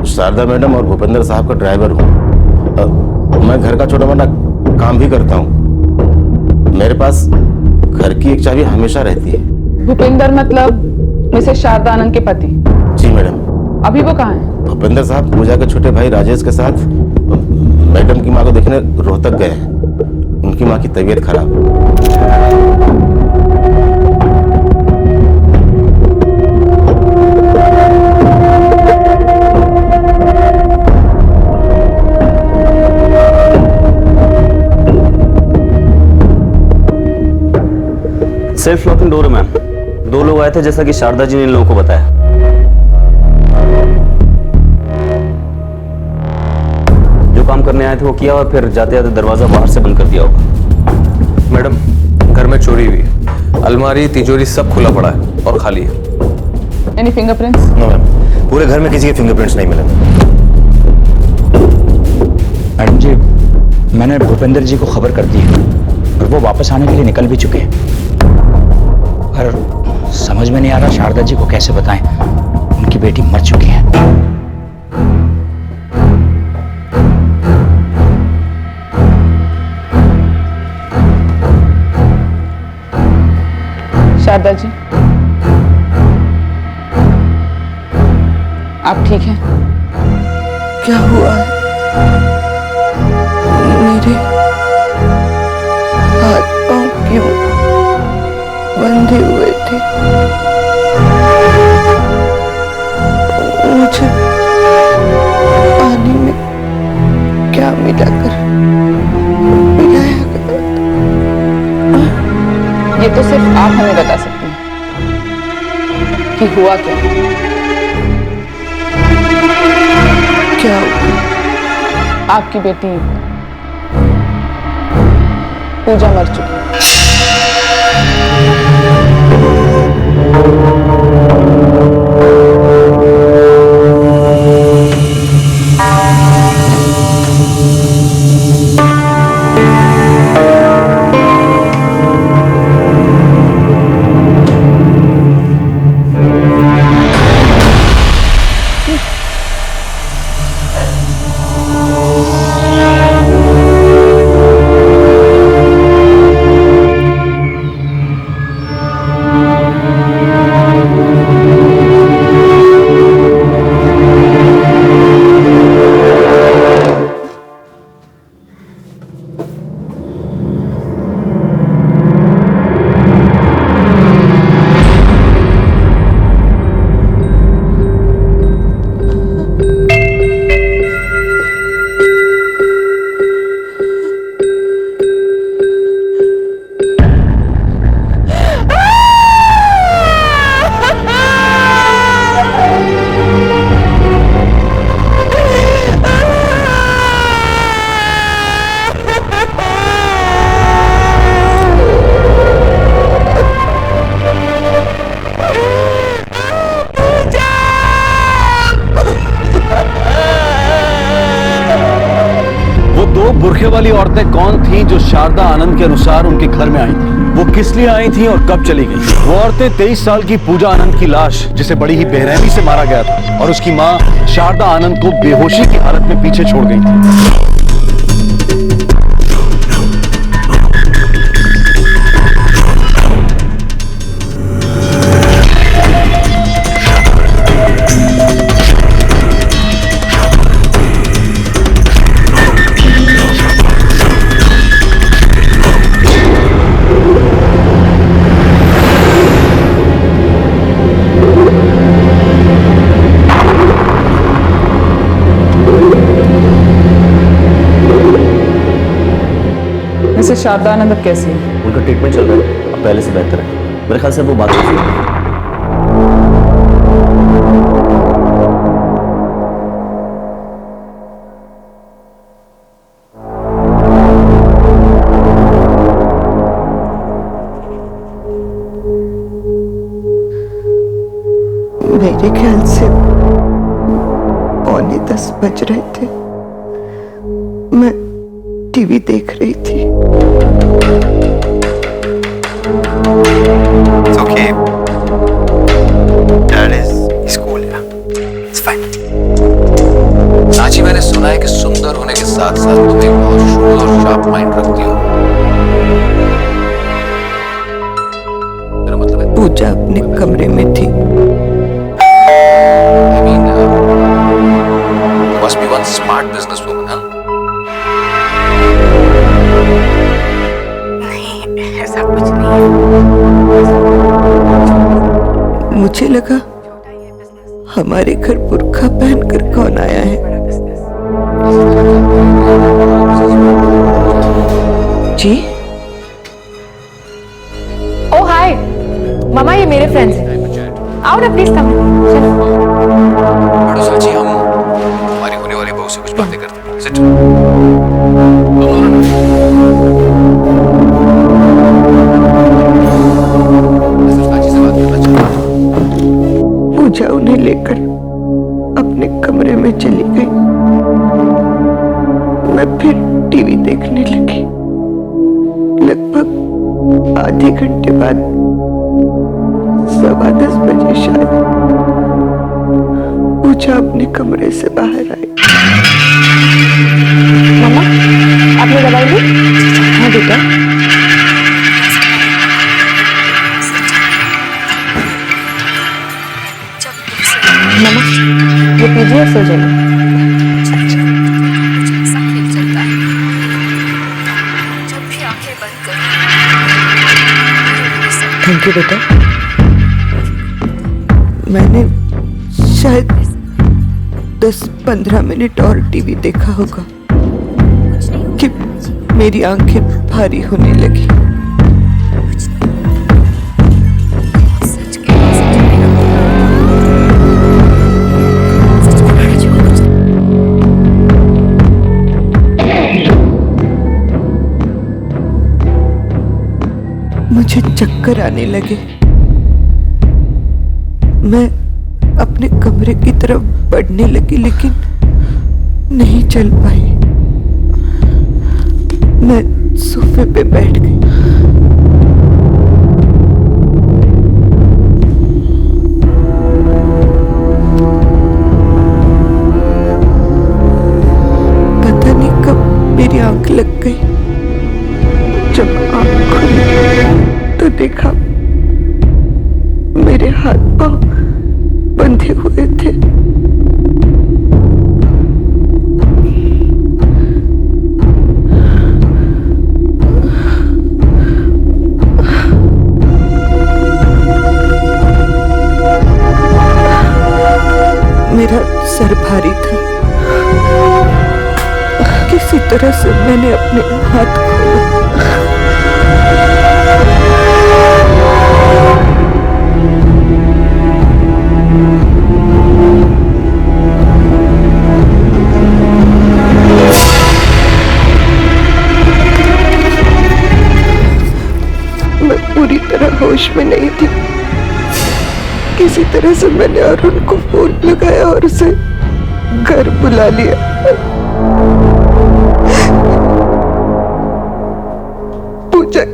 शारदा मैडम और भूपेंद्र साहब का ड्राइवर हूँ। मैं घर का छोटा मोटा काम भी करता हूँ। मेरे पास घर की एक चाबी हमेशा रहती है। भूपेंद्र मतलब मिसेस शारदा आनंद के पति? जी मैडम। अभी वो कहाँ है? भूपेंद्र साहब पूजा के छोटे भाई राजेश के साथ मैडम की माँ को देखने रोहतक गए हैं। उनकी माँ की तबीयत खराब। सेल्फ लॉकिंग डोर है मैम। 2 लोग आए थे जैसा कि शारदा जी ने इन लोगों को बताया। जो काम करने आए थे वो किया और फिर जाते जाते दरवाजा बाहर से बंद कर दिया होगा। मैडम, घर में चोरी हुई है। अलमारी, तिजोरी सब खुला पड़ा है और खाली है। Any fingerprints? नो मैम, पूरे घर में किसी के फिंगरप्रिंट्स नहीं मिले। मैडम जी, मैंने भूपेंद्र जी को खबर कर दी है और वो वापस आने के लिए निकल भी चुके हैं। पर समझ में नहीं आ रहा शारदा जी को कैसे बताएं। उनकी बेटी मर चुकी है। शारदा जी, आप ठीक हैं? क्या हुआ है? मेरे हाथ पांव क्यों बंधे हुए थे? मुझे पानी में क्या मिलाया गया? ये तो सिर्फ आप हमें बता सकते हैं कि हुआ क्या। क्या हुआ? आपकी बेटी पूजा मर चुकी है। बुरखे वाली औरतें कौन थीं जो शारदा आनंद के अनुसार उनके घर में आई थी? वो किस लिए आई थीं और कब चली गई? वो औरतें 23 साल की पूजा आनंद की लाश, जिसे बड़ी ही बेरहमी से मारा गया था, और उसकी मां शारदा आनंद को बेहोशी की हालत में पीछे छोड़ गई थी। मिसेस शारदा आनंद अब कैसी है? उनका ट्रीटमेंट चल रहा है, अब पहले से बेहतर है। मेरे ख्याल से वो बात कर सकते हैं। मेरे ख्याल से 9:45 बज रहे थे। मैं टीवी देख रही थी। It's okay. Dad is school, yeah. It's fine. नाची, मैंने सुना है कि सुंदर होने के साथ साथ तुम एक बहुत शूल और शार्प माइंड रखती हो। मेरा मतलब है पूजा अपने कमरे में थी। I mean, you must be one smart businesswoman, huh? नहीं, ऐसा कुछ नहीं है। मुझे लगा हमारे घर बुर्का पहनकर कौन आया है। जी? ओ हाय मामा, ये मेरे फ्रेंड्स हैं। आओ ना प्लीज, कम। बड़ो चाची, हम हमारी होने वाली बहू से कुछ बातें करते हैं। Sit. पूजा उन्हें लेकर अपने कमरे में चली गई। मैं फिर टीवी देखने लगी। लगभग आधे घंटे बाद 10:15 बजे शायद पूजा अपने कमरे से बाहर आई। मामा, आपने दवाई ली? हाँ बेटा। मामा, ये पीजिए और सो जाइए। थैंक यू बेटा। मैंने शायद 10-15 मिनट और टीवी देखा होगा कि मेरी आंखें भारी होने लगी। मुझे चक्कर आने लगे। मैं अपने कमरे की तरफ बढ़ने लगी, लेकिन नहीं चल पाई। मैं सोफे पे बैठ गई। पता नहीं कब मेरी आंख लग गई। जब आंख खुली तो देखा मेरे हाथ पांव बंधे हुए थे। मेरा सर भारी था। किसी तरह से मैंने अपने हाथ खोले। मैं पूरी तरह होश में नहीं थी। किसी तरह से मैंने अरुण को फोन लगाया और उसे घर बुला लिया।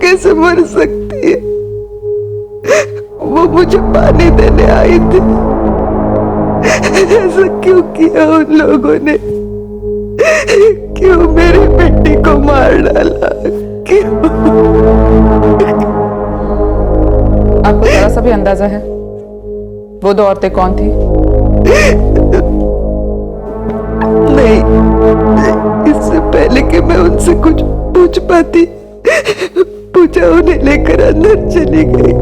कैसे मर सकती है? वो मुझे पानी देने आई थी। ऐसा क्यों किया उन लोगों ने? क्यों मेरी बेटी को मार डाला? क्यों? आपको जरा सा भी अंदाजा है वो दो औरतें कौन थी? नहीं, इससे पहले कि मैं उनसे कुछ पूछ पाती, पूजा उन्हें लेकर अंदर चली गई।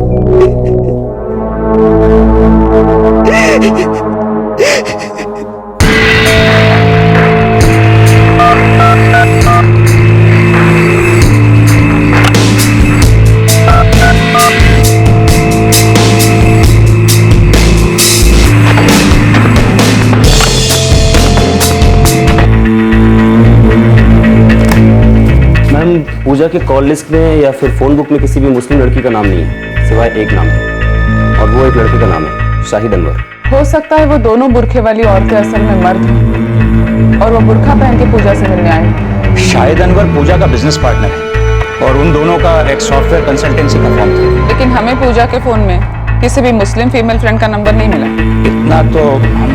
पूजा के कॉल लिस्ट में या फिर फोन बुक में किसी भी मुस्लिम लड़की का नाम नहीं है, सिवाय एक नाम है, और वो एक लड़के का नाम है, शाहिद अनवर। हो सकता है वो दोनों बुरखे वाली औरतें असल में मर्द हैं और वो बुरखा पहन के पूजा से मिलने आए। शाहिद अनवर पूजा का बिजनेस पार्टनर है और उन दोनों का एक सॉफ्टवेयर कंसल्टेंसी का फॉर्म था। लेकिन हमें पूजा के फोन में किसी भी मुस्लिम फीमेल फ्रेंड का नंबर नहीं मिला। इतना तो हम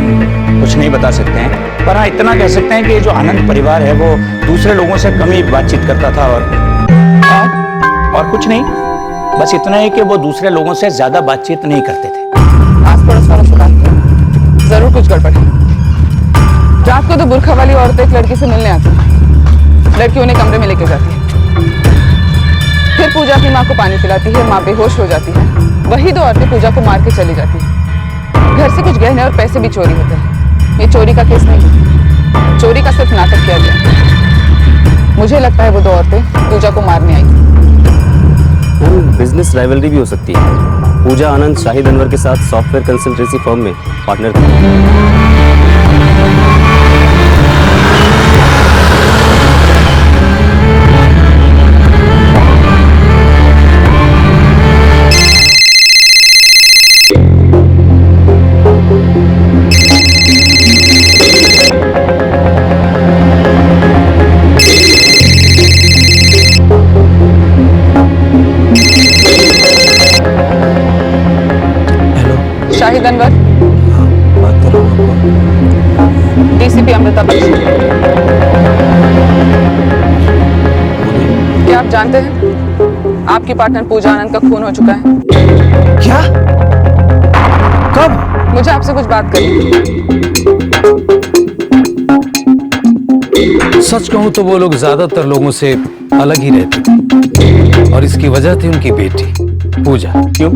कुछ नहीं बता सकते हैं, पर हाँ इतना कह सकते हैं कि जो आनंद परिवार है वो दूसरे लोगों से कम ही बातचीत करता था और कुछ नहीं, बस इतना ही कि वो दूसरे लोगों से ज्यादा बातचीत नहीं करते थे। आस पड़ोस वालों से बात करो, जरूर कुछ गड़बड़ है। रात को तो बुरखा वाली औरतें एक लड़की से मिलने आती है, लड़की उन्हें कमरे में लेके जाती है, फिर पूजा की माँ को पानी पिलाती है, माँ बेहोश हो जाती है, वही दो औरतें पूजा को मार के चली जाती है। घर से कुछ गहने और पैसे भी चोरी होते हैं। ये चोरी का केस नहीं, चोरी का सिर्फ नाटक किया गया। मुझे लगता है वो दो औरतें पूजा को मारने आई थी। बिजनेस राइवलरी भी हो सकती है। पूजा आनंद शाहिद अनवर के साथ सॉफ्टवेयर कंसल्टेंसी फर्म में पार्टनर थे। शाहिद अनवर, डीसीपी अमृता बख्शी। क्या आप जानते हैं आपकी पार्टनर पूजा आनंद का खून हो चुका है? क्या? कब? मुझे आपसे कुछ बात करनी है। सच कहूं तो वो लोग ज्यादातर लोगों से अलग ही रहते और इसकी वजह थी उनकी बेटी पूजा। क्यों?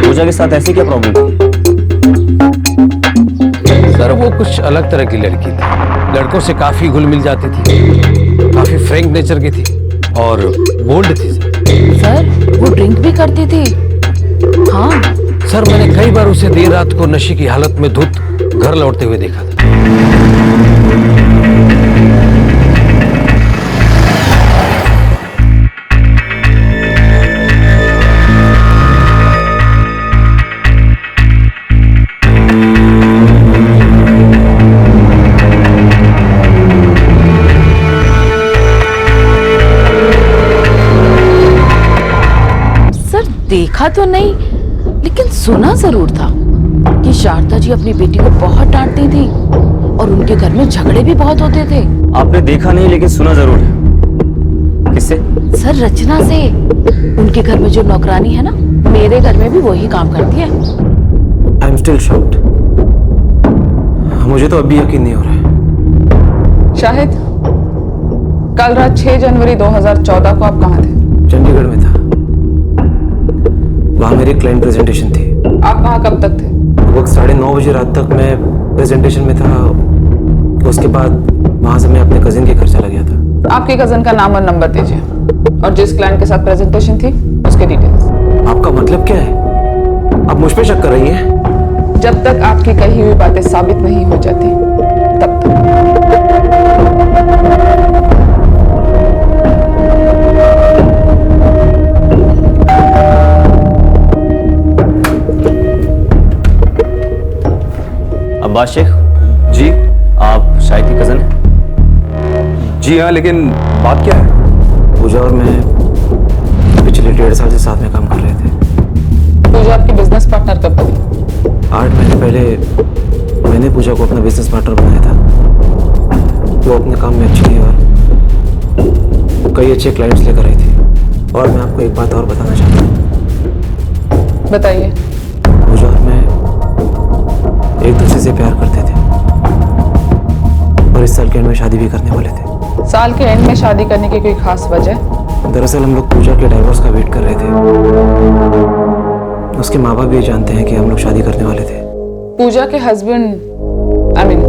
पूजा के साथ ऐसी क्या प्रॉब्लम थी? सर वो कुछ अलग तरह की लड़की थी, लड़कों से काफी घुल मिल जाती थी, काफी फ्रैंक नेचर की थी और बोल्ड थी। सर वो ड्रिंक भी करती थी। हाँ सर मैंने कई बार उसे देर रात को नशे की हालत में धुत घर लौटते हुए देखा था। देखा तो नहीं लेकिन सुना जरूर था कि शारदा जी अपनी बेटी को बहुत डांटती थी और उनके घर में झगड़े भी बहुत होते थे। आपने देखा नहीं लेकिन सुना जरूर है। किससे? सर रचना से। उनके घर में जो नौकरानी है ना, मेरे घर में भी वही काम करती है। I am still shocked. मुझे तो अभी यकीन नहीं हो रहा है। शाहिद, कल रात 6 जनवरी 2014 को आप कहाँ थे? चंडीगढ़ में था, वहाँ मेरी क्लाइंट प्रेजेंटेशन थी। आप वहाँ कब तक थे? लगभग 9:30 बजे रात तक मैं प्रेजेंटेशन में था। उसके बाद वहाँ से मैं अपने कजिन के घर चला गया था। आपके कजिन का नाम और नंबर दीजिए और जिस क्लाइंट के साथ प्रेजेंटेशन थी उसके डिटेल्स। आपका मतलब क्या है? आप मुझ पे शक कर रही हैं? जब तक आपकी कही हुई बातें साबित नहीं हो जाती तब तक। अब्बास शेख जी, आप शाहिद की कजन हैं? जी हाँ, लेकिन बात क्या है? पूजा और मैं पिछले 1.5 साल से साथ में काम कर रहे थे। पूजा आपकी बिजनेस पार्टनर कब बनी? 8 महीने पहले मैंने पूजा को अपना बिजनेस पार्टनर बनाया था। वो अपने काम में अच्छी थी और कई अच्छे क्लाइंट्स लेकर आई थी। और मैं आपको एक बात और बताना चाहता हूँ। बताइए। पूजा और मैं एक दूसरे से प्यार करते थे और इस साल के एंड में शादी भी करने वाले थे। साल के एंड में शादी करने की कोई खास वजह? दरअसल हम लोग पूजा के डाइवोर्स का वेट कर रहे थे। उसके माँ बाप भी जानते हैं कि हम लोग शादी करने वाले थे। पूजा के husband, I mean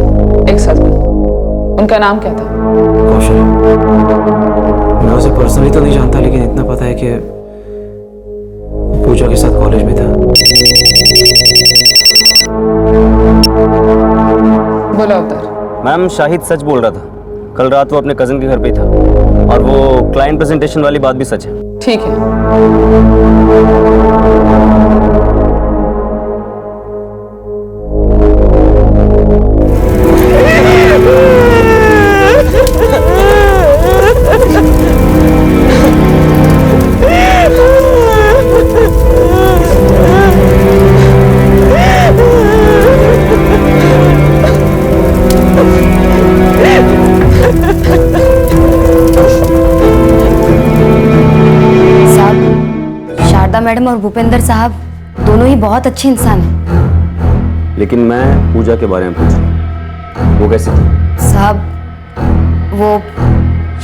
ex husband, उनका नाम क्या था? कौशल। मैं उसे पर्सनली तो नहीं जानता, लेकिन इतना पता है कि पूजा के साथ कॉलेज में था। बोला अवतार। मैम शाहिद सच बोल रहा था। कल रात वो अपने कजिन के घर पे ही था और वो क्लाइंट प्रेजेंटेशन वाली बात भी सच है। ठीक है। मैडम और भूपेंद्र साहब दोनों ही बहुत अच्छे इंसान हैं। लेकिन मैं पूजा के बारे में पूछ रहा हूँ, वो कैसी थी? साहब, वो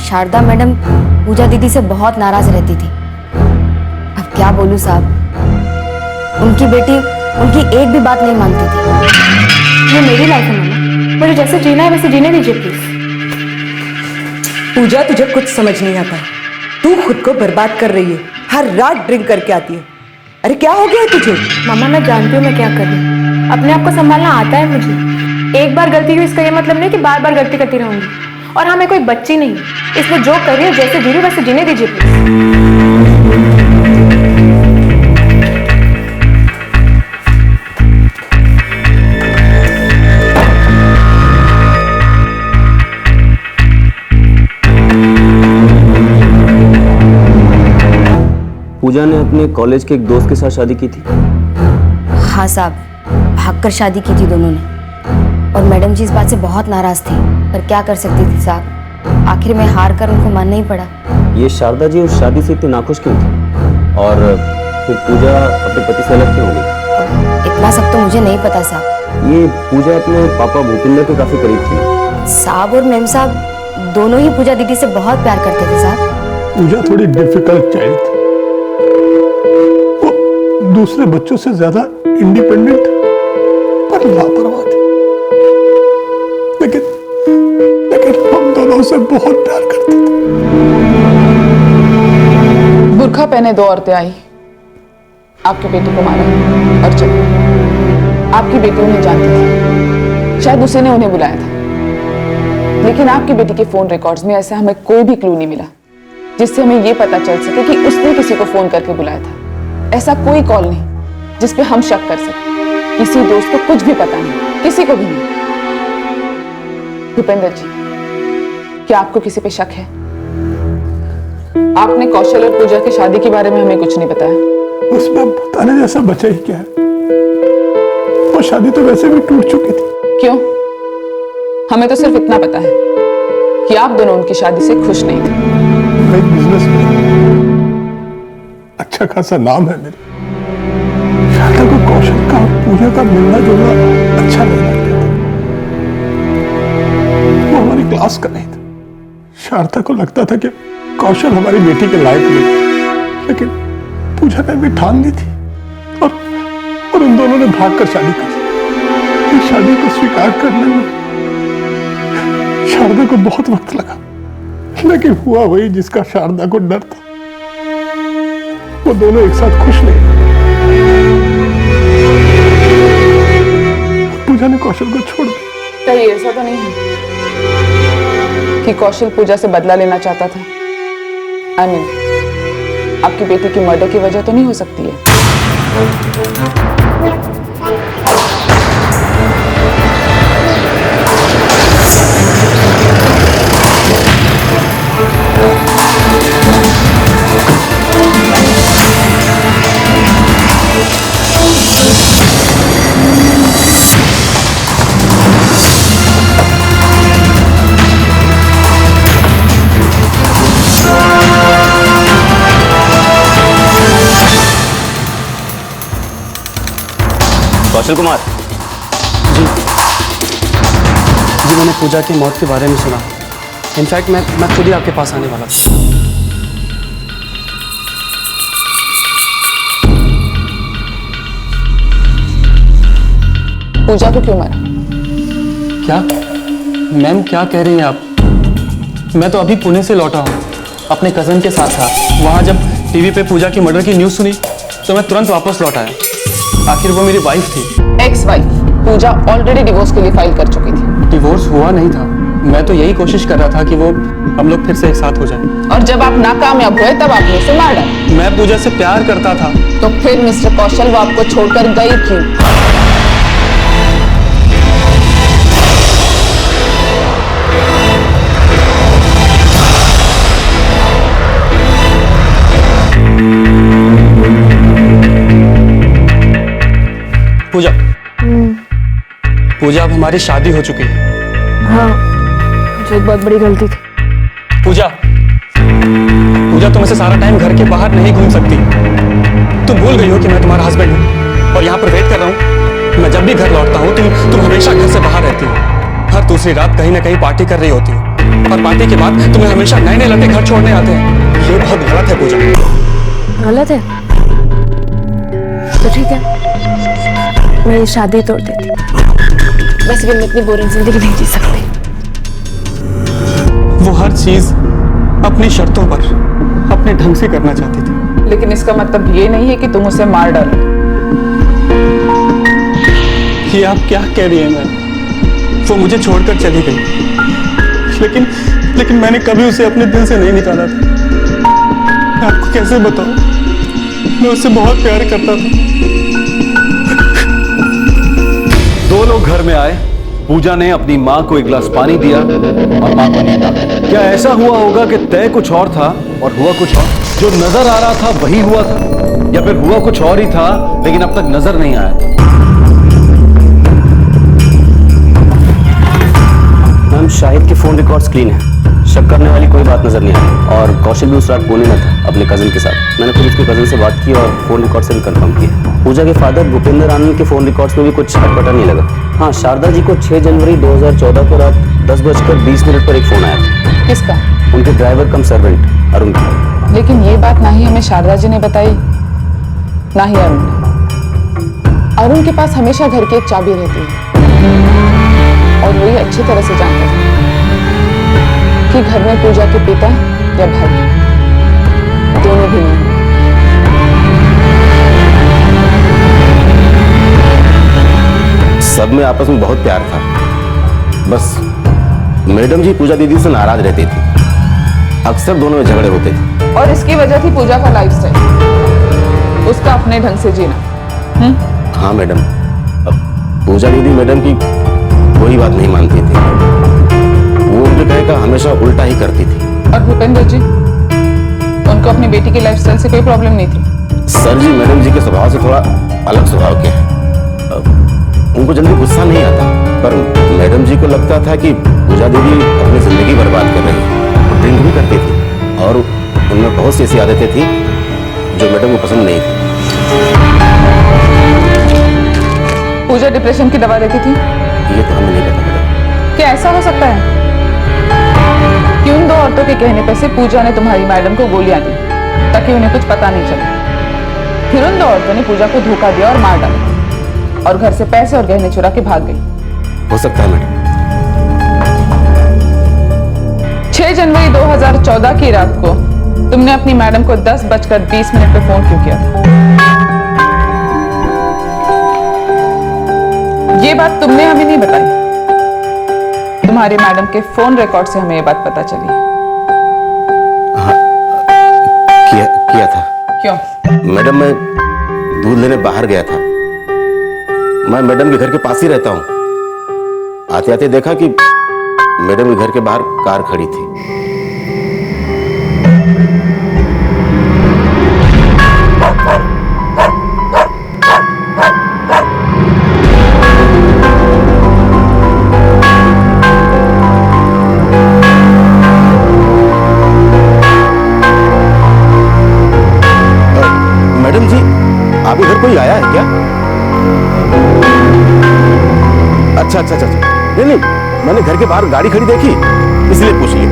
शारदा मैडम पूजा दीदी से बहुत नाराज रहती थी। अब क्या बोलूं साहब, उनकी बेटी उनकी एक भी बात नहीं मानती थी। ये मेरी लाइफ है मामा, मुझे जैसे जीना है वैसे जीने दीजिए प्लीज। पूजा, तुझे कुछ समझ नहीं आता। तू खुद को बर्बाद कर रही है, हर रात ड्रिंक करके आती है। अरे क्या हो गया है तुझे? मामा मैं जानती हूँ मैं क्या कर रही हूँ, अपने आप को संभालना आता है मुझे। एक बार गलती हुई इसका ये मतलब नहीं कि बार बार गलती करती रहूंगी। और हाँ, मैं कोई बच्ची नहीं, इसलिए जो कर रही है जैसे जी रही वैसे जीने दीजिए प्लीज। पूजा ने अपने कॉलेज के एक दोस्त के साथ शादी की थी। हाँ साहब, भागकर शादी की थी दोनों ने। और मैडम जी इस बात से बहुत नाराज थी, पर क्या कर सकती थी साहब, आखिर में हार कर उनको मानना ही पड़ा। ये शारदा जी उस शादी से इतनी नाखुश क्यों थी? और फिर पूजा अपने पति से अलग क्यों हो गई? इतना सब तो मुझे नहीं पता साहब। ये पूजा अपने पापा भूपेंद्र के काफी करीब थी। साहब और मैम साहब दोनों ही पूजा दीदी से बहुत प्यार करते थे साहब। पूजा थोड़ी डिफिकल्ट चाइल्ड थी, दूसरे बच्चों से ज्यादा इंडिपेंडेंट पर लापरवाह थी। लेकिन हम दोनों उसे बहुत प्यार करते थे। बुर्खा पहने 2 औरतें आई, आपकी बेटी को मारा और चली। आपकी बेटी उन्हें जानती थी, शायद उसी ने उन्हें बुलाया था। लेकिन आपकी बेटी के फोन रिकॉर्ड्स में ऐसा हमें कोई भी क्लू नहीं मिला जिससे हमें यह पता चल सके कि उसने किसी को फोन करके बुलाया था। ऐसा कोई कॉल नहीं जिस पे हम शक कर सकें। किसी दोस्त को कुछ भी पता नहीं, किसी को भी नहीं। भूपेंद्र जी, क्या आपको किसी पे शक है? आपने कौशल और पूजा की शादी के बारे में हमें कुछ नहीं बताया। उसमें बताने जैसा बचा ही क्या है? वो शादी तो वैसे भी टूट चुकी थी। क्यों? हमें तो सिर्फ इतना पता है कि आप दोनों उनकी शादी से खुश नहीं थे। बिजनेस में अच्छा खासा नाम है मेरे। शारदा को कौशल का और पूजा का मिलना जुलना अच्छा नहीं लगता था। वो हमारी क्लास का नहीं था। शारदा को लगता था कि कौशल हमारी बेटी के लायक नहीं, लेकिन पूजा ने भी ठान ली थी और उन दोनों ने भागकर शादी कर ली। शादी को स्वीकार करने में शारदा को बहुत वक्त लगा, लेकिन हुआ वही जिसका शारदा को डर था। वो दोनों एक साथ खुश नहीं। पूजा ने कौशल को छोड़ दिया। कहीं ऐसा तो नहीं है कि कौशल पूजा से बदला लेना चाहता था? आई मीन, आपकी बेटी की मर्डर की वजह तो नहीं हो सकती है? कौशल कुमार। जी मैंने पूजा की मौत के बारे में सुना। इनफैक्ट मैं खुद ही आपके पास आने वाला था। पूजा को क्यों मारा? क्या मैम क्या कह रही हैं आप? मैं तो अभी पुणे से लौटा हूँ, अपने कजन के साथ था। वहाँ जब टीवी पे पूजा की मर्डर की न्यूज़ सुनी तो मैं तुरंत वापस लौट आया। आखिर वो मेरी वाइफ थी। Ex wife. Pooja already divorce के लिए फाइल कर चुकी थी। डिवोर्स हुआ नहीं था, मैं तो यही कोशिश कर रहा था कि वो हम लोग फिर से एक साथ हो जाएं। और जब आप नाकामयाब हुए तब आपने उसे मार डाला। मैं पूजा से प्यार करता था। तो फिर मिस्टर कौशल वो आपको छोड़कर गई क्यों? पूजा पूजा अब हमारी शादी हो चुकी है। हाँ, मुझे एक बहुत बड़ी गलती थी। पूजा पूजा तुम ऐसे सारा टाइम घर के बाहर नहीं घूम सकती। तुम भूल गई हो कि मैं तुम्हारा हस्बैंड हूँ और यहाँ पर वेट कर रहा हूँ। मैं जब भी घर लौटता हूँ तुम हमेशा घर से बाहर रहती हो। हर दूसरी रात कहीं ना कहीं पार्टी कर रही होती हो और पार्टी के बाद तुम्हें हमेशा नए नए लड़के घर छोड़ने आते हैं। ये बहुत गलत है पूजा। गलत है तो ठीक है, मैं ये शादी तोड़ देती। बस फिर मैं इतनी बोरिंग जिंदगी नहीं जी सकती। वो हर चीज अपनी शर्तों पर अपने ढंग से करना चाहती थी। लेकिन इसका मतलब ये नहीं है कि तुम उसे मार डालो। ये आप क्या कह रही हैं मैम? वो मुझे छोड़कर चली गई, लेकिन मैंने कभी उसे अपने दिल से नहीं निकाला था। मैं आपको कैसे बताऊं, मैं उससे बहुत प्यार करता था। दो लोग घर में आए। पूजा ने अपनी माँ को एक गिलास पानी दिया और माँ को नींद आ गई। क्या ऐसा हुआ होगा कि तय कुछ और था और हुआ कुछ और? जो नजर आ रहा था वही हुआ था, या फिर हुआ कुछ और ही था लेकिन अब तक नजर नहीं आया था? मैम, शाहिद के फोन रिकॉर्ड्स क्लीन है, शक करने वाली कोई बात नजर नहीं आई। और कौशल भी उस रात पुणे में था अपने कजन के साथ। मैंने खुद उसके कजन से बात की और फोन रिकॉर्ड से भी कंफर्म किया। पूजा के फादर भूपेंद्र आनंद के फोन रिकॉर्ड्स में भी कुछ अटपटा नहीं लगा। हाँ, शारदा जी को 6 जनवरी 2014 को रात 10:20 पर एक फोन आया था। किसका? उनके ड्राइवर कम सर्वेंट अरुण का। लेकिन ये बात ना ही हमें शारदा जी ने बताई, ना ही अरुण ने। अरुण के पास हमेशा घर की एक चाबी रहती है और वही अच्छी तरह से जानता था कि घर में पूजा के पिता या भाई दोनों भी नहीं। सब में आपस में बहुत प्यार था, बस मैडम जी पूजा दीदी से नाराज रहती थी। अक्सर दोनों में झगड़े होते थे। और इसकी वजह थी पूजा का लाइफस्टाइल, उसका अपने ढंग से जीना। हाँ मैडम, पूजा दीदी मैडम की कोई बात नहीं मानती थी। वो उनके कहे का हमेशा उल्टा ही करती थी। और भूपेंद्र जी, उनको अपनी बेटी की लाइफस्टाइल से कोई प्रॉब्लम नहीं थी? सर जी मैडम जी के स्वभाव से थोड़ा अलग स्वभाव के हैं। उनको जल्दी गुस्सा नहीं आता, पर मैडम जी को लगता था कि पूजा दीदी अपनी जिंदगी बर्बाद कर रही है। वो ड्रिंक भी करती थी और उनमें बहुत सी ऐसी आदतें थी जो मैडम को पसंद नहीं थी। पूजा डिप्रेशन की दवा लेती थी? ये तो हमें नहीं पता मैडम। क्या ऐसा हो सकता है कि उन दो औरतों के कहने पर से पूजा ने तुम्हारी मैडम को गोलियां दी ताकि उन्हें कुछ पता नहीं चला? फिर उन दो औरतों ने पूजा को धोखा दिया और मार डाला और घर से पैसे और गहने चुरा के भाग गई। हो सकता है मैडम। 6 जनवरी 2014 की रात को तुमने अपनी मैडम को 10:20 पे फोन क्यों किया था? ये बात तुमने हमें नहीं बताई, तुम्हारी मैडम के फोन रिकॉर्ड से हमें ये बात पता चली। हाँ, किया था। क्यों? मैडम, मैं दूध लेने बाहर गया था। मैं मैडम के घर के पास ही रहता हूँ। आते आते देखा कि मैडम के घर के बाहर कार खड़ी थी। मैडम जी, आप इधर कोई आया है क्या? नहीं, मैंने घर के बाहर गाड़ी खड़ी देखी इसलिए पूछ लिया।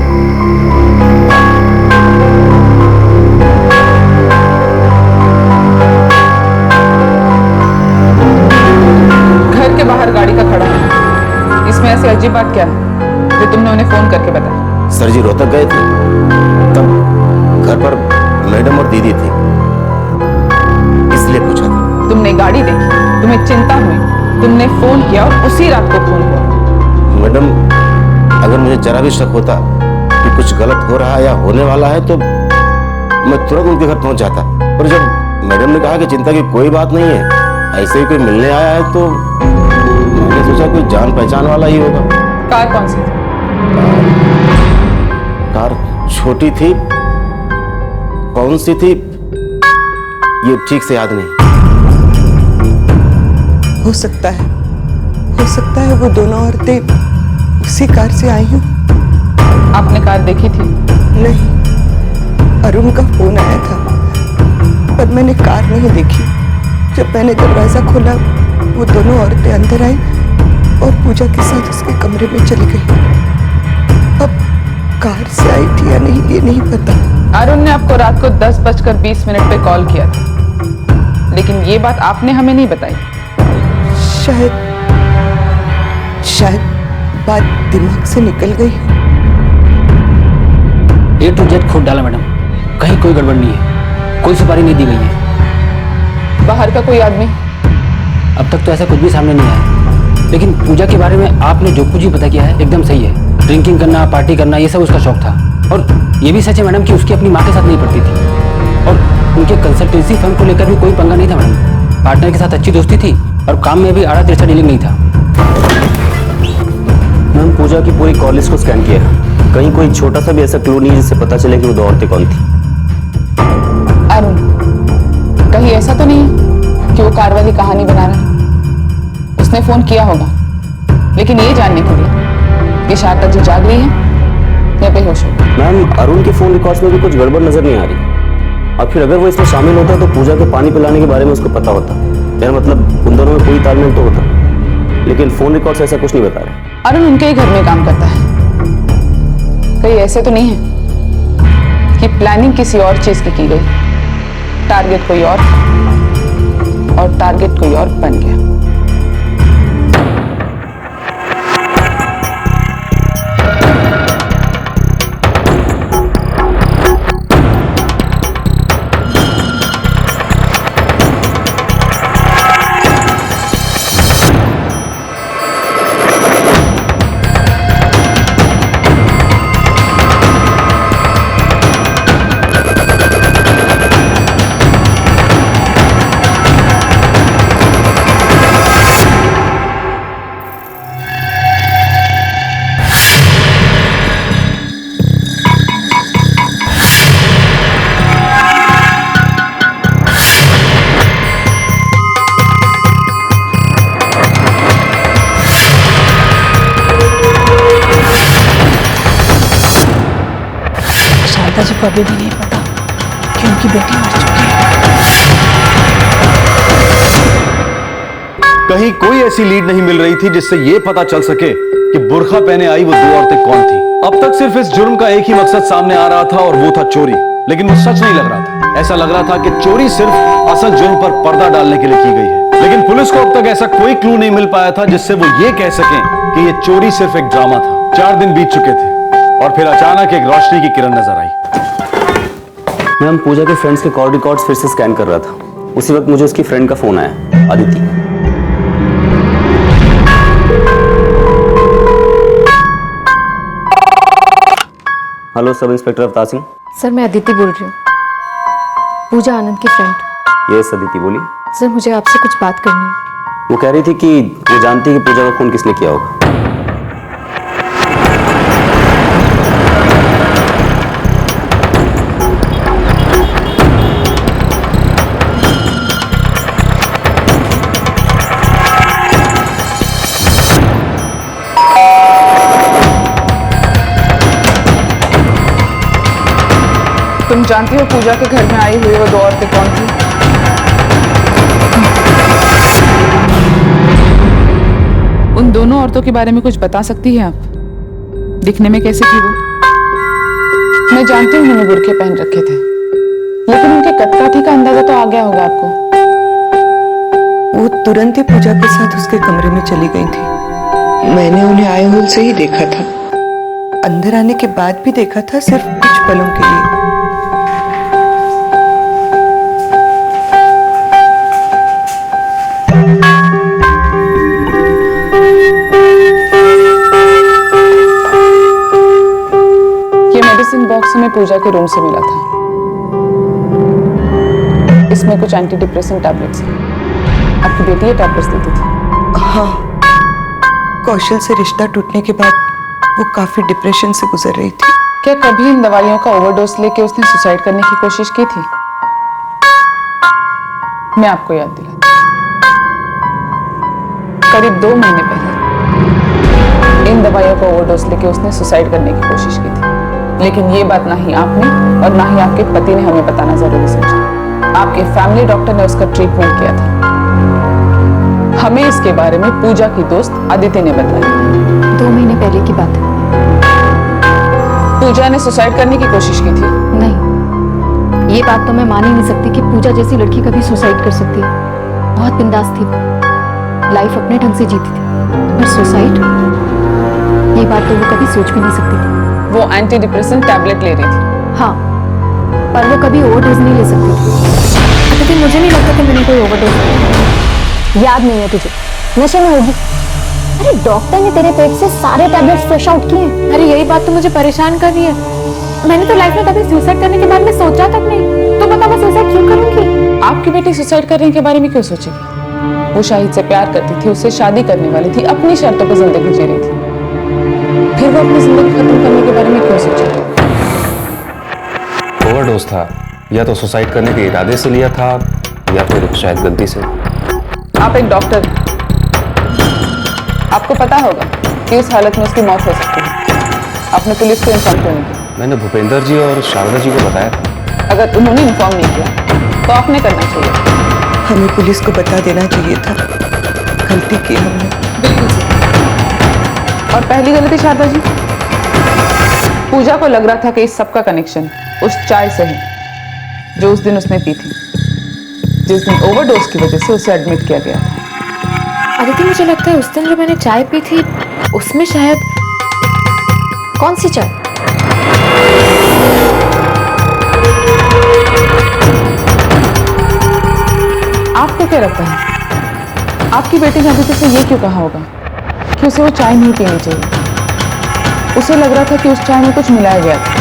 घर के बाहर गाड़ी का खड़ा है, इसमें ऐसी अजीब बात क्या है जो तुमने उन्हें फोन करके बताया? सर जी रोहतक गए थे, तब घर पर मैडम और दीदी थी, इसलिए पूछा था। तुमने गाड़ी देखी, तुम्हें चिंता हुई, तुमने फोन किया और उसी रात को फोन हुआ। मैडम, अगर मुझे जरा भी शक होता कि कुछ गलत हो रहा है या होने वाला है तो मैं तुरंत उनके घर पहुंच जाता, और जब मैडम ने कहा कि चिंता की कोई बात नहीं है, ऐसे ही कोई मिलने आया है, तो मैंने सोचा कोई जान पहचान वाला ही होगा। कार कौन सी थी? कार छोटी थी, कौन सी थी ये ठीक से याद नहीं। हो सकता है वो दोनों औरतें उसी कार से आई हूँ। आपने कार देखी थी? नहीं, अरुण का फोन आया था, पर मैंने कार नहीं देखी। जब मैंने दरवाजा खोला, वो दोनों औरतें अंदर आई और पूजा के साथ उसके कमरे में चली गई। अब कार से आई थी या नहीं ये नहीं पता। अरुण ने आपको रात को 10:20 पे कॉल किया था, लेकिन ये बात आपने हमें नहीं बताई। शायद बात दिमाग से निकल गई। A to Z खोद डाला मैडम, कहीं कोई गड़बड़ नहीं है, कोई सुपारी नहीं दी गई है। बाहर का कोई आदमी? अब तक तो ऐसा कुछ भी सामने नहीं आया, लेकिन पूजा के बारे में आपने जो कुछ भी पता किया है एकदम सही है। ड्रिंकिंग करना, पार्टी करना, ये सब उसका शौक था। और ये भी सच है मैडम कि उसकी अपनी माँ के साथ नहीं पड़ती थी, और उनके कंसल्टेंसी फर्म को लेकर भी कोई पंगा नहीं था मैडम। पार्टनर के साथ अच्छी दोस्ती थी और काम में भी आड़ा तिरछा डीलिंग नहीं था। मैम, पूजा की पूरी कॉल लिस्ट को स्कैन किया, कहीं कोई छोटा सा भी ऐसा क्लू नहीं जिससे पता चले कि वो दो औरतें कौन थी। अरुण, कहीं ऐसा तो नहीं कि वो कार वाली कहानी बना रहा है? उसने फोन किया होगा, लेकिन ये जानने के लिए कि शारदा जी जाग रही है या बेहोश हो। मैम, अरुण के फोन रिकॉर्ड्स में भी कुछ गड़बड़ नजर नहीं आ रही, और फिर अगर वो इसमें शामिल होता तो पूजा के पानी पिलाने के बारे में उसको पता होता, यार मतलब उन दोनों में कोई तालमेल तो होता, लेकिन फोन रिकॉर्ड्स ऐसा कुछ नहीं बता रहे। अरुण उनके ही घर में काम करता है, कहीं ऐसे तो नहीं है कि प्लानिंग किसी और चीज की गई, टारगेट कोई और और टारगेट कोई और बन गया। शारदा जी को अभी भी नहीं पता कि उनकी बेटी मर चुकी है। कहीं कोई ऐसी लीड नहीं मिल रही थी जिससे यह पता चल सके कि बुर्खा पहने आई वो दो औरतें कौन थी। अब तक सिर्फ इस जुर्म का एक ही मकसद सामने आ रहा था और वो था चोरी, लेकिन वो सच नहीं लग रहा था। ऐसा लग रहा था कि चोरी सिर्फ असल जुर्म पर पर्दा डालने के लिए की गई है, लेकिन पुलिस को अब तक ऐसा कोई क्लू नहीं मिल पाया था जिससे वो ये कह सकें कि ये चोरी सिर्फ एक ड्रामा था। 4 दिन बीत चुके थे और फिर अचानक एक रोशनी की किरण नजर आई। मैम, पूजा के फ्रेंड्स के कॉल रिकॉर्ड्स फिर से स्कैन कर रहा था, उसी वक्त मुझे उसकी फ्रेंड का फोन आया, Aditi. Hello, sub inspector Avtar Singh. Sir, मैं अदिति बोल रही हूँ, पूजा आनंद की फ्रेंड। यस अदिति, बोलिए। सर, मुझे आपसे कुछ बात करनी है। वो कह रही थी कि वो जानती है कि पूजा का खून किसने किया होगा। तुम जानती हो पूजा के घर में आई हुई वो दो औरतें कौन थी? उन दोनों औरतों के बारे में कुछ बता सकती है आप? दिखने में कैसे थी वो? मैं जानती हूँ उन्होंने बुर्के पहन रखे थे, लेकिन उनके कदकाठी का अंदाजा तो आ गया होगा आपको। वो तुरंत ही पूजा के साथ उसके कमरे में चली गई थी। मैंने उन्हें आए होल से ही देखा था, अंदर आने के बाद भी देखा था, सिर्फ कुछ पलों के लिए। ये मेडिसिन बॉक्स हमें पूजा के रूम से मिला था। इसमें कुछ एंटी डिप्रेसेंट टैबलेट्स हैं। आपकी बेटी ये टैबलेट्स देती थी। हाँ, कौशल से रिश्ता टूटने के बाद वो काफी डिप्रेशन से गुजर रही थी। क्या कभी इन दवाइयों का ओवरडोज लेके उसने सुसाइड करने की कोशिश की थी? मैं आपको याद दिलाती हूं। करीब 2 महीने पहले इन दवाइयों का ओवरडोज लेके उसने सुसाइड करने की कोशिश की थी, लेकिन ये बात ना ही आपने और ना ही आपके पति ने हमें बताना जरूरी समझा। आपके फैमिली डॉक्टर ने उसका ट्रीटमेंट किया था। हमें इसके बारे में पूजा की दोस्त अदिति ने बताया। 2 महीने पहले की बात है। पूजा ने सुसाइड करने की कोशिश की थी? नहीं, ये बात तो मैं मान ही नहीं सकती कि पूजा जैसी लड़की कभी सुसाइड कर सकती है। बहुत बिंदास थी, लाइफ अपने ढंग से जीती थी, पर सुसाइड, ये बात तो वो कभी सोच भी नहीं सकती थी। वो एंटी डिप्रेसेंट टैबलेट ले रही थी। हाँ, पर वो कभी ओवरडोज नहीं ले सकती थी। अदिति, मुझे नहीं लगता कि मैंने कोई ओवरडोज लिया। याद नहीं है तुझे? नशे में होगी। अरे डॉक्टर ने तेरे पेट से सारे टैबलेट्स फ्लश आउट किए। अरे यही बात तो मुझे परेशान कर रही है। मैंने तो लाइफ में कभी सुसाइड करने के बारे में सोचा तक नहीं। तो बता, मैं सुसाइड क्यों करूंगी? आपकी बेटी सुसाइड करने के बारे में क्यों सोचेगी? वो शाहिद से प्यार करती थी, उससे शादी करने वाली थी, अपनी शर्तों पर जिंदगी जी रही थी। फिर वो अपनी जिंदगी खत्म करने के बारे में क्यों सोचेगी? ओवरडोज था, या तो सुसाइड करने के इरादे से लिया था, या फिर शायद गलती से। आप एक डॉक्टर, आपको पता होगा कि इस हालत में उसकी मौत हो सकती है। आपने पुलिस को इन्फॉर्म क्यों नहीं किया? मैंने भूपेंद्र जी और शारदा जी को बताया था। अगर उन्होंने इन्फॉर्म नहीं किया तो आपने करना चाहिए। हमें पुलिस को बता देना चाहिए था। गलती की हमने। बिल्कुल सही। और पहली गलती शारदा जी, पूजा को लग रहा था कि इस सब का कनेक्शन उस चाय से है जो उस दिन उसने पी थी, जिस दिन ओवरडोज की वजह से उसे एडमिट किया गया था। अदिति, मुझे लगता है उस दिन जो मैंने चाय पी थी उसमें शायद। कौन सी चाय? आपको क्या लगता है आपकी बेटी ने अदिति से ये क्यों कहा होगा कि उसे वो चाय नहीं पीनी चाहिए? उसे लग रहा था कि उस चाय में कुछ मिलाया गया था,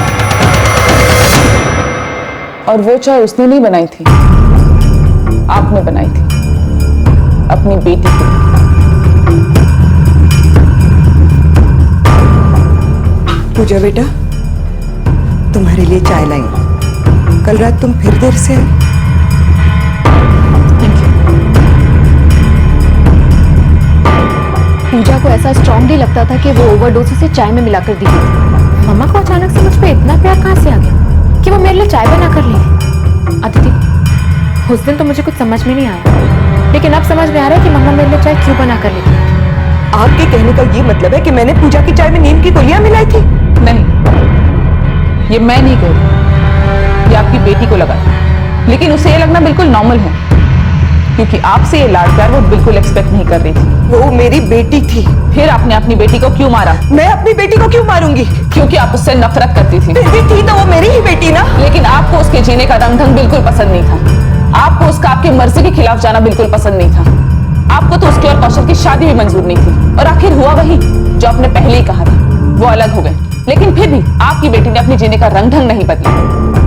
और वो चाय उसने नहीं बनाई थी, आपने बनाई थी अपनी बेटी के लिए। पूजा बेटा, तुम्हारे लिए चाय लाई हूं। कल रात तुम फिर देर से आई। पूजा को ऐसा स्ट्रांगली लगता था कि वो ओवरडोज से चाय में मिलाकर दी गई। मम्मा को अचानक से मुझ पे इतना प्यार कहां से आ गया कि वो मेरे लिए चाय बना कर ले? अदिति, उस दिन तो मुझे कुछ समझ में नहीं आया, लेकिन अब समझ में आ रहा है कि मम्मा मेरे लिए चाय क्यों बना कर लेती। आपके कहने का ये मतलब है कि मैंने पूजा की चाय में नीम की गोलियां मिलाई थी? नहीं, ये मैं नहीं कह रही, ये आपकी बेटी को लगा, लेकिन उसे ये लगना बिल्कुल नॉर्मल है, क्योंकि आपसे ये लाड प्यार वो बिल्कुल एक्सपेक्ट नहीं कर रही थी। वो मेरी बेटी थी। फिर आपने अपनी बेटी को क्यों मारा? मैं अपनी बेटी को क्यों मारूंगी? क्योंकि आप उससे नफरत करती थी। फिर भी थी तो वो मेरी ही बेटी ना। लेकिन आपको उसके जीने का रंग ढंग बिल्कुल पसंद नहीं था। आपको उसका आपकी मर्जी के खिलाफ जाना बिल्कुल पसंद नहीं था। आपको तो उसकी और कौशल की शादी भी मंजूर नहीं थी, और आखिर हुआ वही जो आपने पहले ही कहा था। वो अलग हो गए, लेकिन फिर भी आपकी बेटी ने अपने जीने का रंग ढंग नहीं बदला।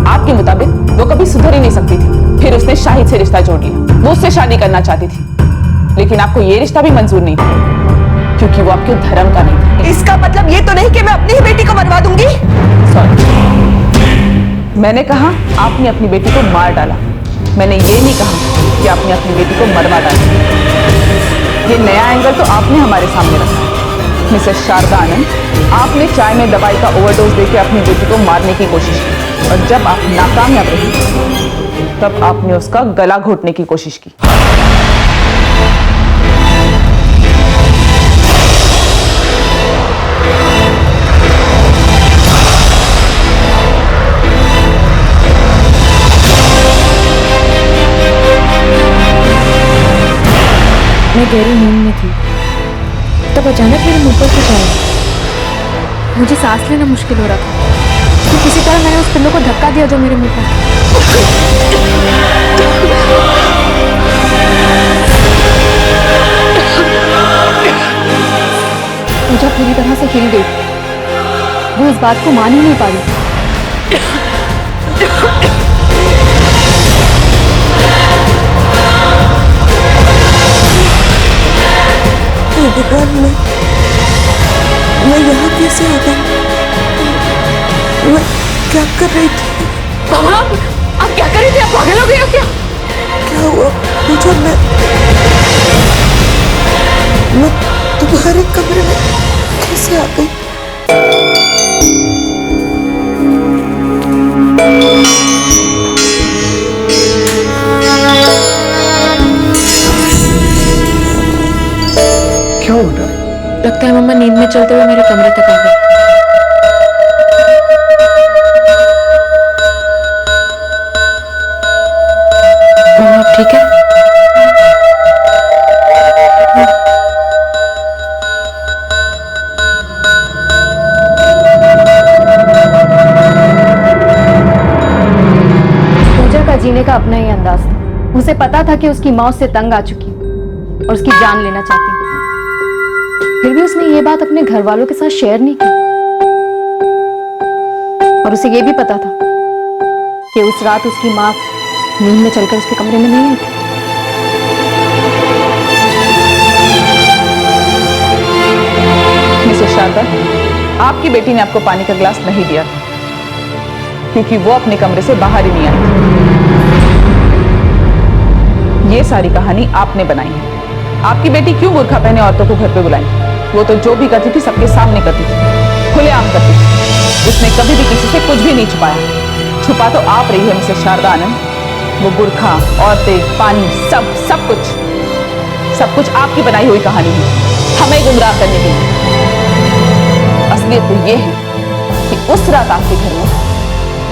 आपके मुताबिक वो कभी सुधर ही नहीं सकती थी। फिर उसने शाहिद से रिश्ता जोड़ लिया। वो उससे शादी करना चाहती थी, लेकिन आपको ये रिश्ता भी मंजूर नहीं था, क्योंकि वो आपके धर्म का नहीं था। इसका मतलब ये तो नहीं कि मैं अपनी ही बेटी को मरवा दूंगी। सॉरी, मैंने कहा आपने अपनी बेटी को मार डाला, मैंने ये नहीं कहा कि आपने अपनी बेटी को मरवा डाला। ये नया एंगल तो आपने हमारे सामने रखा। मिसेस शारदा आनंद, आपने चाय में दवाई का ओवरडोज देकर अपनी बेटी को मारने की कोशिश की, और जब आप नाकामयाब रही तब आपने उसका गला घोटने की कोशिश की। गहरी नींद में थी तब अचानक मेरे मुंह पर कुछ आया। मुझे सांस लेना मुश्किल हो रहा था तो किसी तरह मैंने उस पिल्लो को धक्का दिया जो मेरे मुंह पर पूजा पूरी तरह से हिल गई। वो इस बात को मान ही नहीं पा रही। भगवान, मैं यहाँ कैसे आ गई? मैं क्या कर रही थी? मामा, आप क्या कर रही थी? आप पागल हो गई हो क्या? क्या हुआ पूजा? मैं तुम्हारे कमरे में कैसे आ गई? क्या हो रहा है? लगता है मम्मा नींद में चलते हुए मेरे कमरे तक आ गई। मम्मा आप ठीक है? पूजा का जीने का अपना ही अंदाज था। उसे पता था कि उसकी मौत से तंग आ चुकी और उसकी जान लेना चाहती। फिर भी उसने ये बात अपने घर वालों के साथ शेयर नहीं की। और उसे ये भी पता था कि उस रात उसकी माँ नींद में चलकर उसके कमरे में नहीं आई थी। मिसेस शारदा, आपकी बेटी ने आपको पानी का ग्लास नहीं दिया था क्योंकि वो अपने कमरे से बाहर ही नहीं आई थी। ये सारी कहानी आपने बनाई है। आपकी बेटी क्यों बुर्खा पहने औरतों को घर पे बुलाई? वो तो जो भी करती थी सबके सामने करती थी, खुलेआम करती थी। उसने कभी भी किसी से कुछ भी नहीं छुपाया। छुपा तो आप रही है मिसेस शारदा आनंद। वो बुर्खा, औरतें, पानी, सब कुछ आपकी बनाई हुई कहानी है, हमें गुमराह करने के लिए। असलियत तो ये है कि उस रात आपके घर में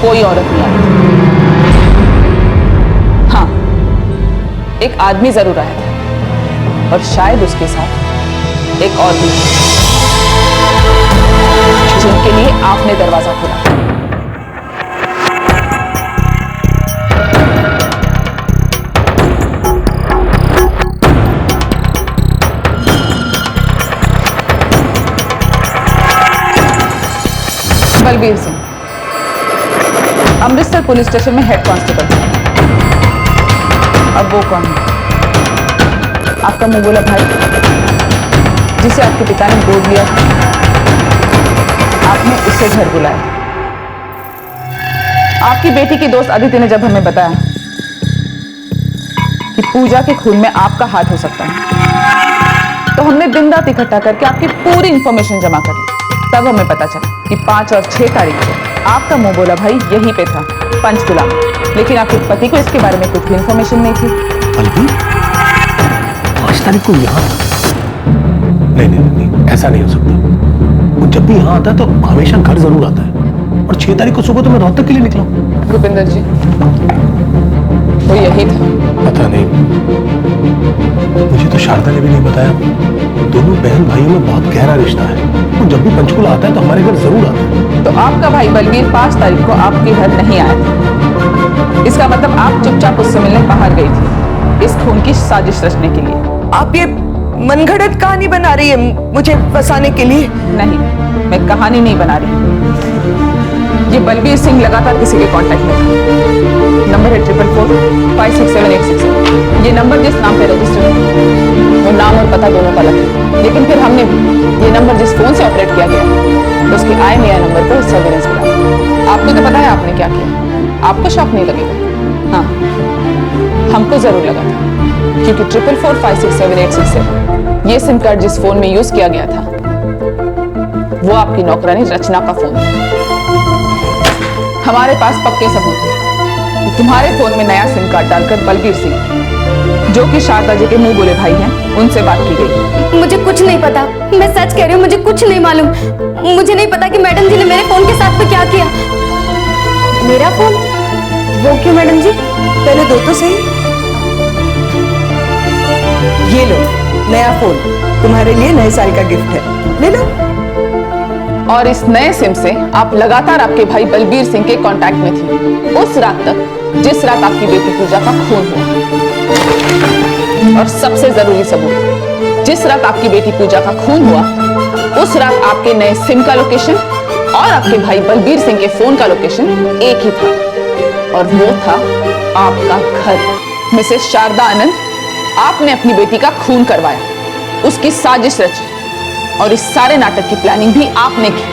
कोई औरत नहीं आई थी। हाँ, एक आदमी जरूर आया था और शायद उसके साथ एक और भी, जिनके लिए आपने दरवाजा खोला। बलबीर सिंह, अमृतसर पुलिस स्टेशन में हेड कांस्टेबल। अब वो कौन है? आपका मुंह बोला भाई, जिसे आपके पिता ने गोद लिया था। आपने उसे घर बुलाया। आपकी बेटी की दोस्त अदिति ने जब हमें बताया कि पूजा के खून में आपका हाथ हो सकता है, तो हमने दिन रात इकट्ठा करके आपकी पूरी इंफॉर्मेशन जमा कर ली। तब हमें पता चला कि 5 और 6 तारीख को आपका मुंह बोला भाई यहीं पे था, पंचकुला में। लेकिन आपके पति को इसके बारे में कुछ भी इंफॉर्मेशन नहीं थी। 5 तारीख को यहाँ? नहीं, ऐसा नहीं हो सकता। वो जब भी यहाँ आता है तो हमेशा घर जरूर आता है। और 6 तारीख को सुबह तो मैं रोहतक के लिए निकला। भूपेंद्र जी, वो यही था। पता नहीं, मुझे तो शारदा ने भी नहीं बताया। दोनों बहन भाइयों में बहुत गहरा रिश्ता है। वो जब भी पंचकुला आता है तो हमारे घर जरूर आता है। तो आपका भाई बलबीर 5 तारीख को आपके घर नहीं आया था। इसका मतलब आप चुपचाप उससे मिलने बाहर गई थी, इस खून की साजिश रचने के लिए। आप ये मनगढ़ंत कहानी बना रही है मुझे फंसाने के लिए? नहीं, मैं कहानी नहीं बना रही। ये बलबीर सिंह लगातार किसी के कांटेक्ट में था। नंबर है 444-567-867। ये नंबर जिस नाम पे रजिस्टर है वो नाम और पता दोनों का अलग है। लेकिन फिर हमने भी ये नंबर जिस फोन से ऑपरेट किया गया उसकी IMEI नंबर पर सर्वेलेंस मिला। आपको तो पता है आपने क्या किया। आपको शौक नहीं लगेगा? हाँ, हमको जरूर लगा था, क्योंकि 444-567-867 ये सिम कार्ड जिस फोन में यूज किया गया था वो आपकी नौकरानी रचना का फोन था। हमारे पास पक्के सबूत हैं कि तुम्हारे फोन में नया सिम कार्ड डालकर बलबीर सिंह, जो कि शारदा जी के मुंह बोले भाई हैं, उनसे बात की गई। मुझे कुछ नहीं पता, मैं सच कह रही हूँ, मुझे कुछ नहीं मालूम। मुझे नहीं पता कि मैडम जी ने मेरे फोन के साथ में क्या किया। मेरा फोन? वो क्यों मैडम जी? पहले दो तो सही। ये लो, नया फोन तुम्हारे लिए नए साल का गिफ्ट है, ले लो। और इस नए सिम से आप लगातार आपके भाई बलबीर सिंह के कांटेक्ट में थी उस रात तक जिस रात आपकी बेटी पूजा का खून हुआ। और सबसे जरूरी सबूत, जिस रात आपकी बेटी पूजा का खून हुआ उस रात आपके नए सिम का लोकेशन और आपके भाई बलबीर सिंह के फोन का लोकेशन एक ही था, और वो था आपका घर। मिसेस शारदा आनंद, आपने अपनी बेटी का खून करवाया, उसकी साजिश रची, और इस सारे नाटक की प्लानिंग भी आपने की।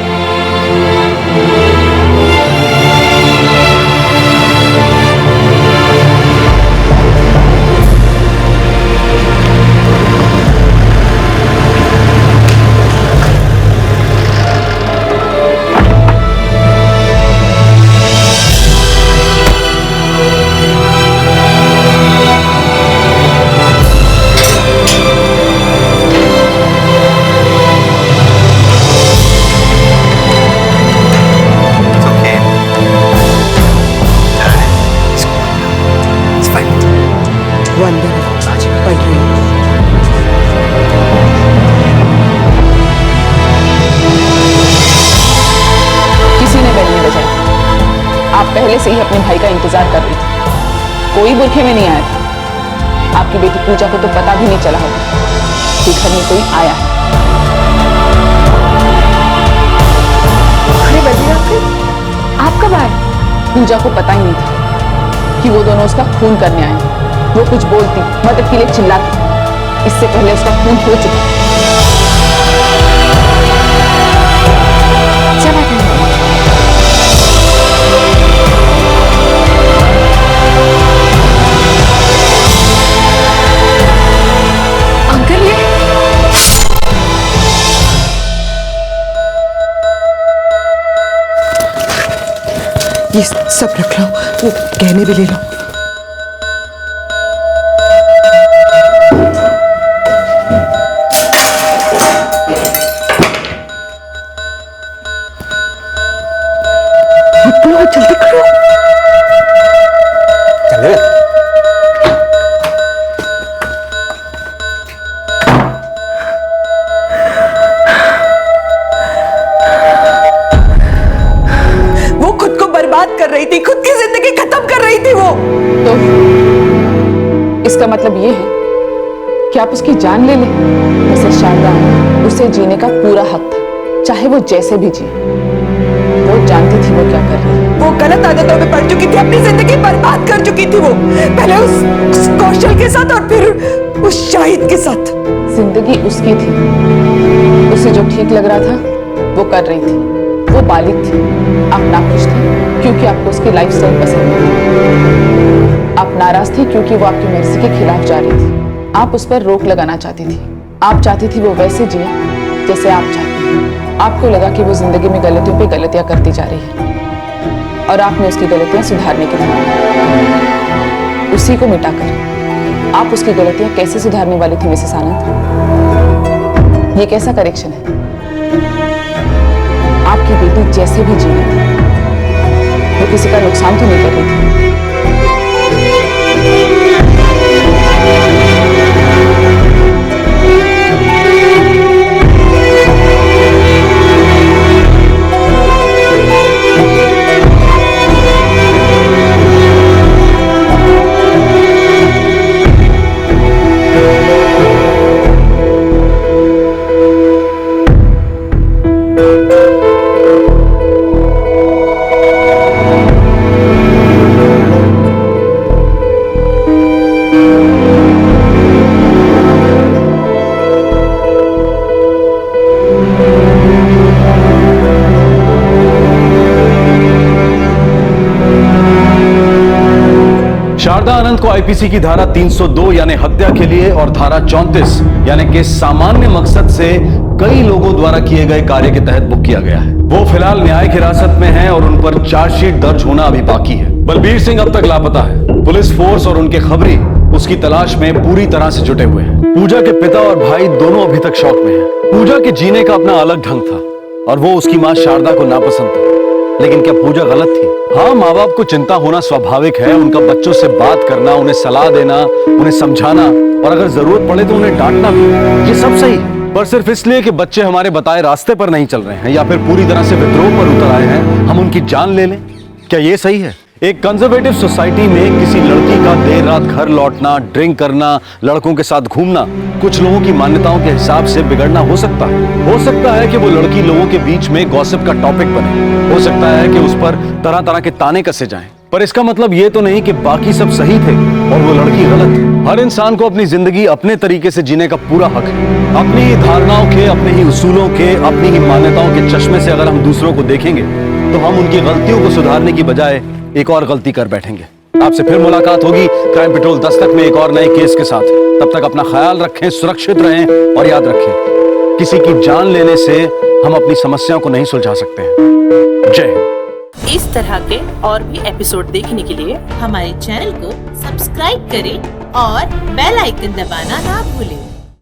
पहले से ही अपने भाई का इंतजार कर रही थी, कोई बुरखे में नहीं आया था। आपकी बेटी पूजा को तो पता भी नहीं चला होगा कि घर में कोई आया है। अरे बलबीर अंकल, आप कब आए? पूजा को पता ही नहीं था कि वो दोनों उसका खून करने आए। वो कुछ बोलती, मदद के लिए चिल्लाती, इससे पहले उसका खून हो चुका। ये सब रख लो, वो गहने भी ले लो। जल्दी करो। चले। कर रही थी, खुद की जिंदगी खत्म कर रही थी वो। तो इसका मतलब ये है कि आप उसकी जान ले लें। मिसेस शारदा, उसे जीने का पूरा हक था, चाहे वो जैसे भी जिए। वो जानती थी वो क्या कर रही है। वो गलत आदतों में पड़ चुकी थी, अपनी जिंदगी बर्बाद कर चुकी थी वो, पहले उस कौशल के साथ और फिर उस शाहिद के साथ। जिंदगी उसकी थी, उसे जो ठीक लग रहा था वो कर रही थी। वो बालिग थी, आप नाखुश थे क्योंकि आपको उसकी लाइफस्टाइल पसंद नहीं। आप नाराज थी क्योंकि वो आपकी मर्जी के खिलाफ जा रही थी। आप उस पर रोक लगाना चाहती थी। आप चाहती थी वो वैसे जिए जैसे आप चाहती। आपको लगा कि वो जिंदगी में गलतियों पे गलतियां करती जा रही है और आपने उसकी गलतियां सुधारने के लिए उसी को मिटाकर आप उसकी गलतियां कैसे सुधारने वाली थी मिसेस आनंद? ये कैसा करेक्शन है? आपकी बेटी जैसे भी जी रही थी, वो किसी का नुकसान तो नहीं कर रही थी। शारदा आनंद को आईपीसी की धारा 302 यानी हत्या के लिए और धारा 34 यानी कि सामान्य मकसद से कई लोगों द्वारा किए गए कार्य के तहत बुक किया गया है। वो फिलहाल न्यायिक हिरासत में हैं और उन पर चार्जशीट दर्ज होना अभी बाकी है। बलबीर सिंह अब तक लापता है। पुलिस फोर्स और उनके खबरी उसकी तलाश में पूरी तरह से जुटे हुए हैं। पूजा के पिता और भाई दोनों अभी तक शौक में हैं। पूजा के जीने का अपना अलग ढंग था और वो उसकी मां शारदा को नापसंद था। लेकिन क्या पूजा गलत थी? हाँ, माँ बाप को चिंता होना स्वाभाविक है। उनका बच्चों से बात करना, उन्हें सलाह देना, उन्हें समझाना और अगर जरूरत पड़े तो उन्हें डांटना भी, ये सब सही है। पर सिर्फ इसलिए कि बच्चे हमारे बताए रास्ते पर नहीं चल रहे हैं या फिर पूरी तरह से विद्रोह पर उतर आए हैं, हम उनकी जान ले लें, क्या ये सही है? एक कंजर्वेटिव सोसाइटी में किसी लड़की का देर रात घर लौटना, ड्रिंक करना, लड़कों के साथ घूमना कुछ लोगों की मान्यताओं के हिसाब से बिगड़ना हो सकता है। हो सकता है कि वो लड़की लोगों के बीच में गॉसिप का टॉपिक बने, हो सकता है कि उस पर तरह तरह के ताने कसे जाएं। पर इसका मतलब ये तो नहीं कि बाकी सब सही थे और वो लड़की गलत है। हर इंसान को अपनी जिंदगी अपने तरीके से जीने का पूरा हक है। अपनी ही धारणाओं के, अपने ही उसूलों के, अपनी ही मान्यताओं के चश्मे से अगर हम दूसरों को देखेंगे तो हम उनकी गलतियों को सुधारने की बजाय एक और गलती कर बैठेंगे। आपसे फिर मुलाकात होगी क्राइम पेट्रोल दस्तक में एक और नए केस के साथ। तब तक अपना ख्याल रखें, सुरक्षित रहें और याद रखें, किसी की जान लेने से हम अपनी समस्याओं को नहीं सुलझा सकते हैं। जय हिंद। इस तरह के और भी एपिसोड देखने के लिए हमारे चैनल को सब्सक्राइब करें और बेल आइकन दबाना ना भूलें।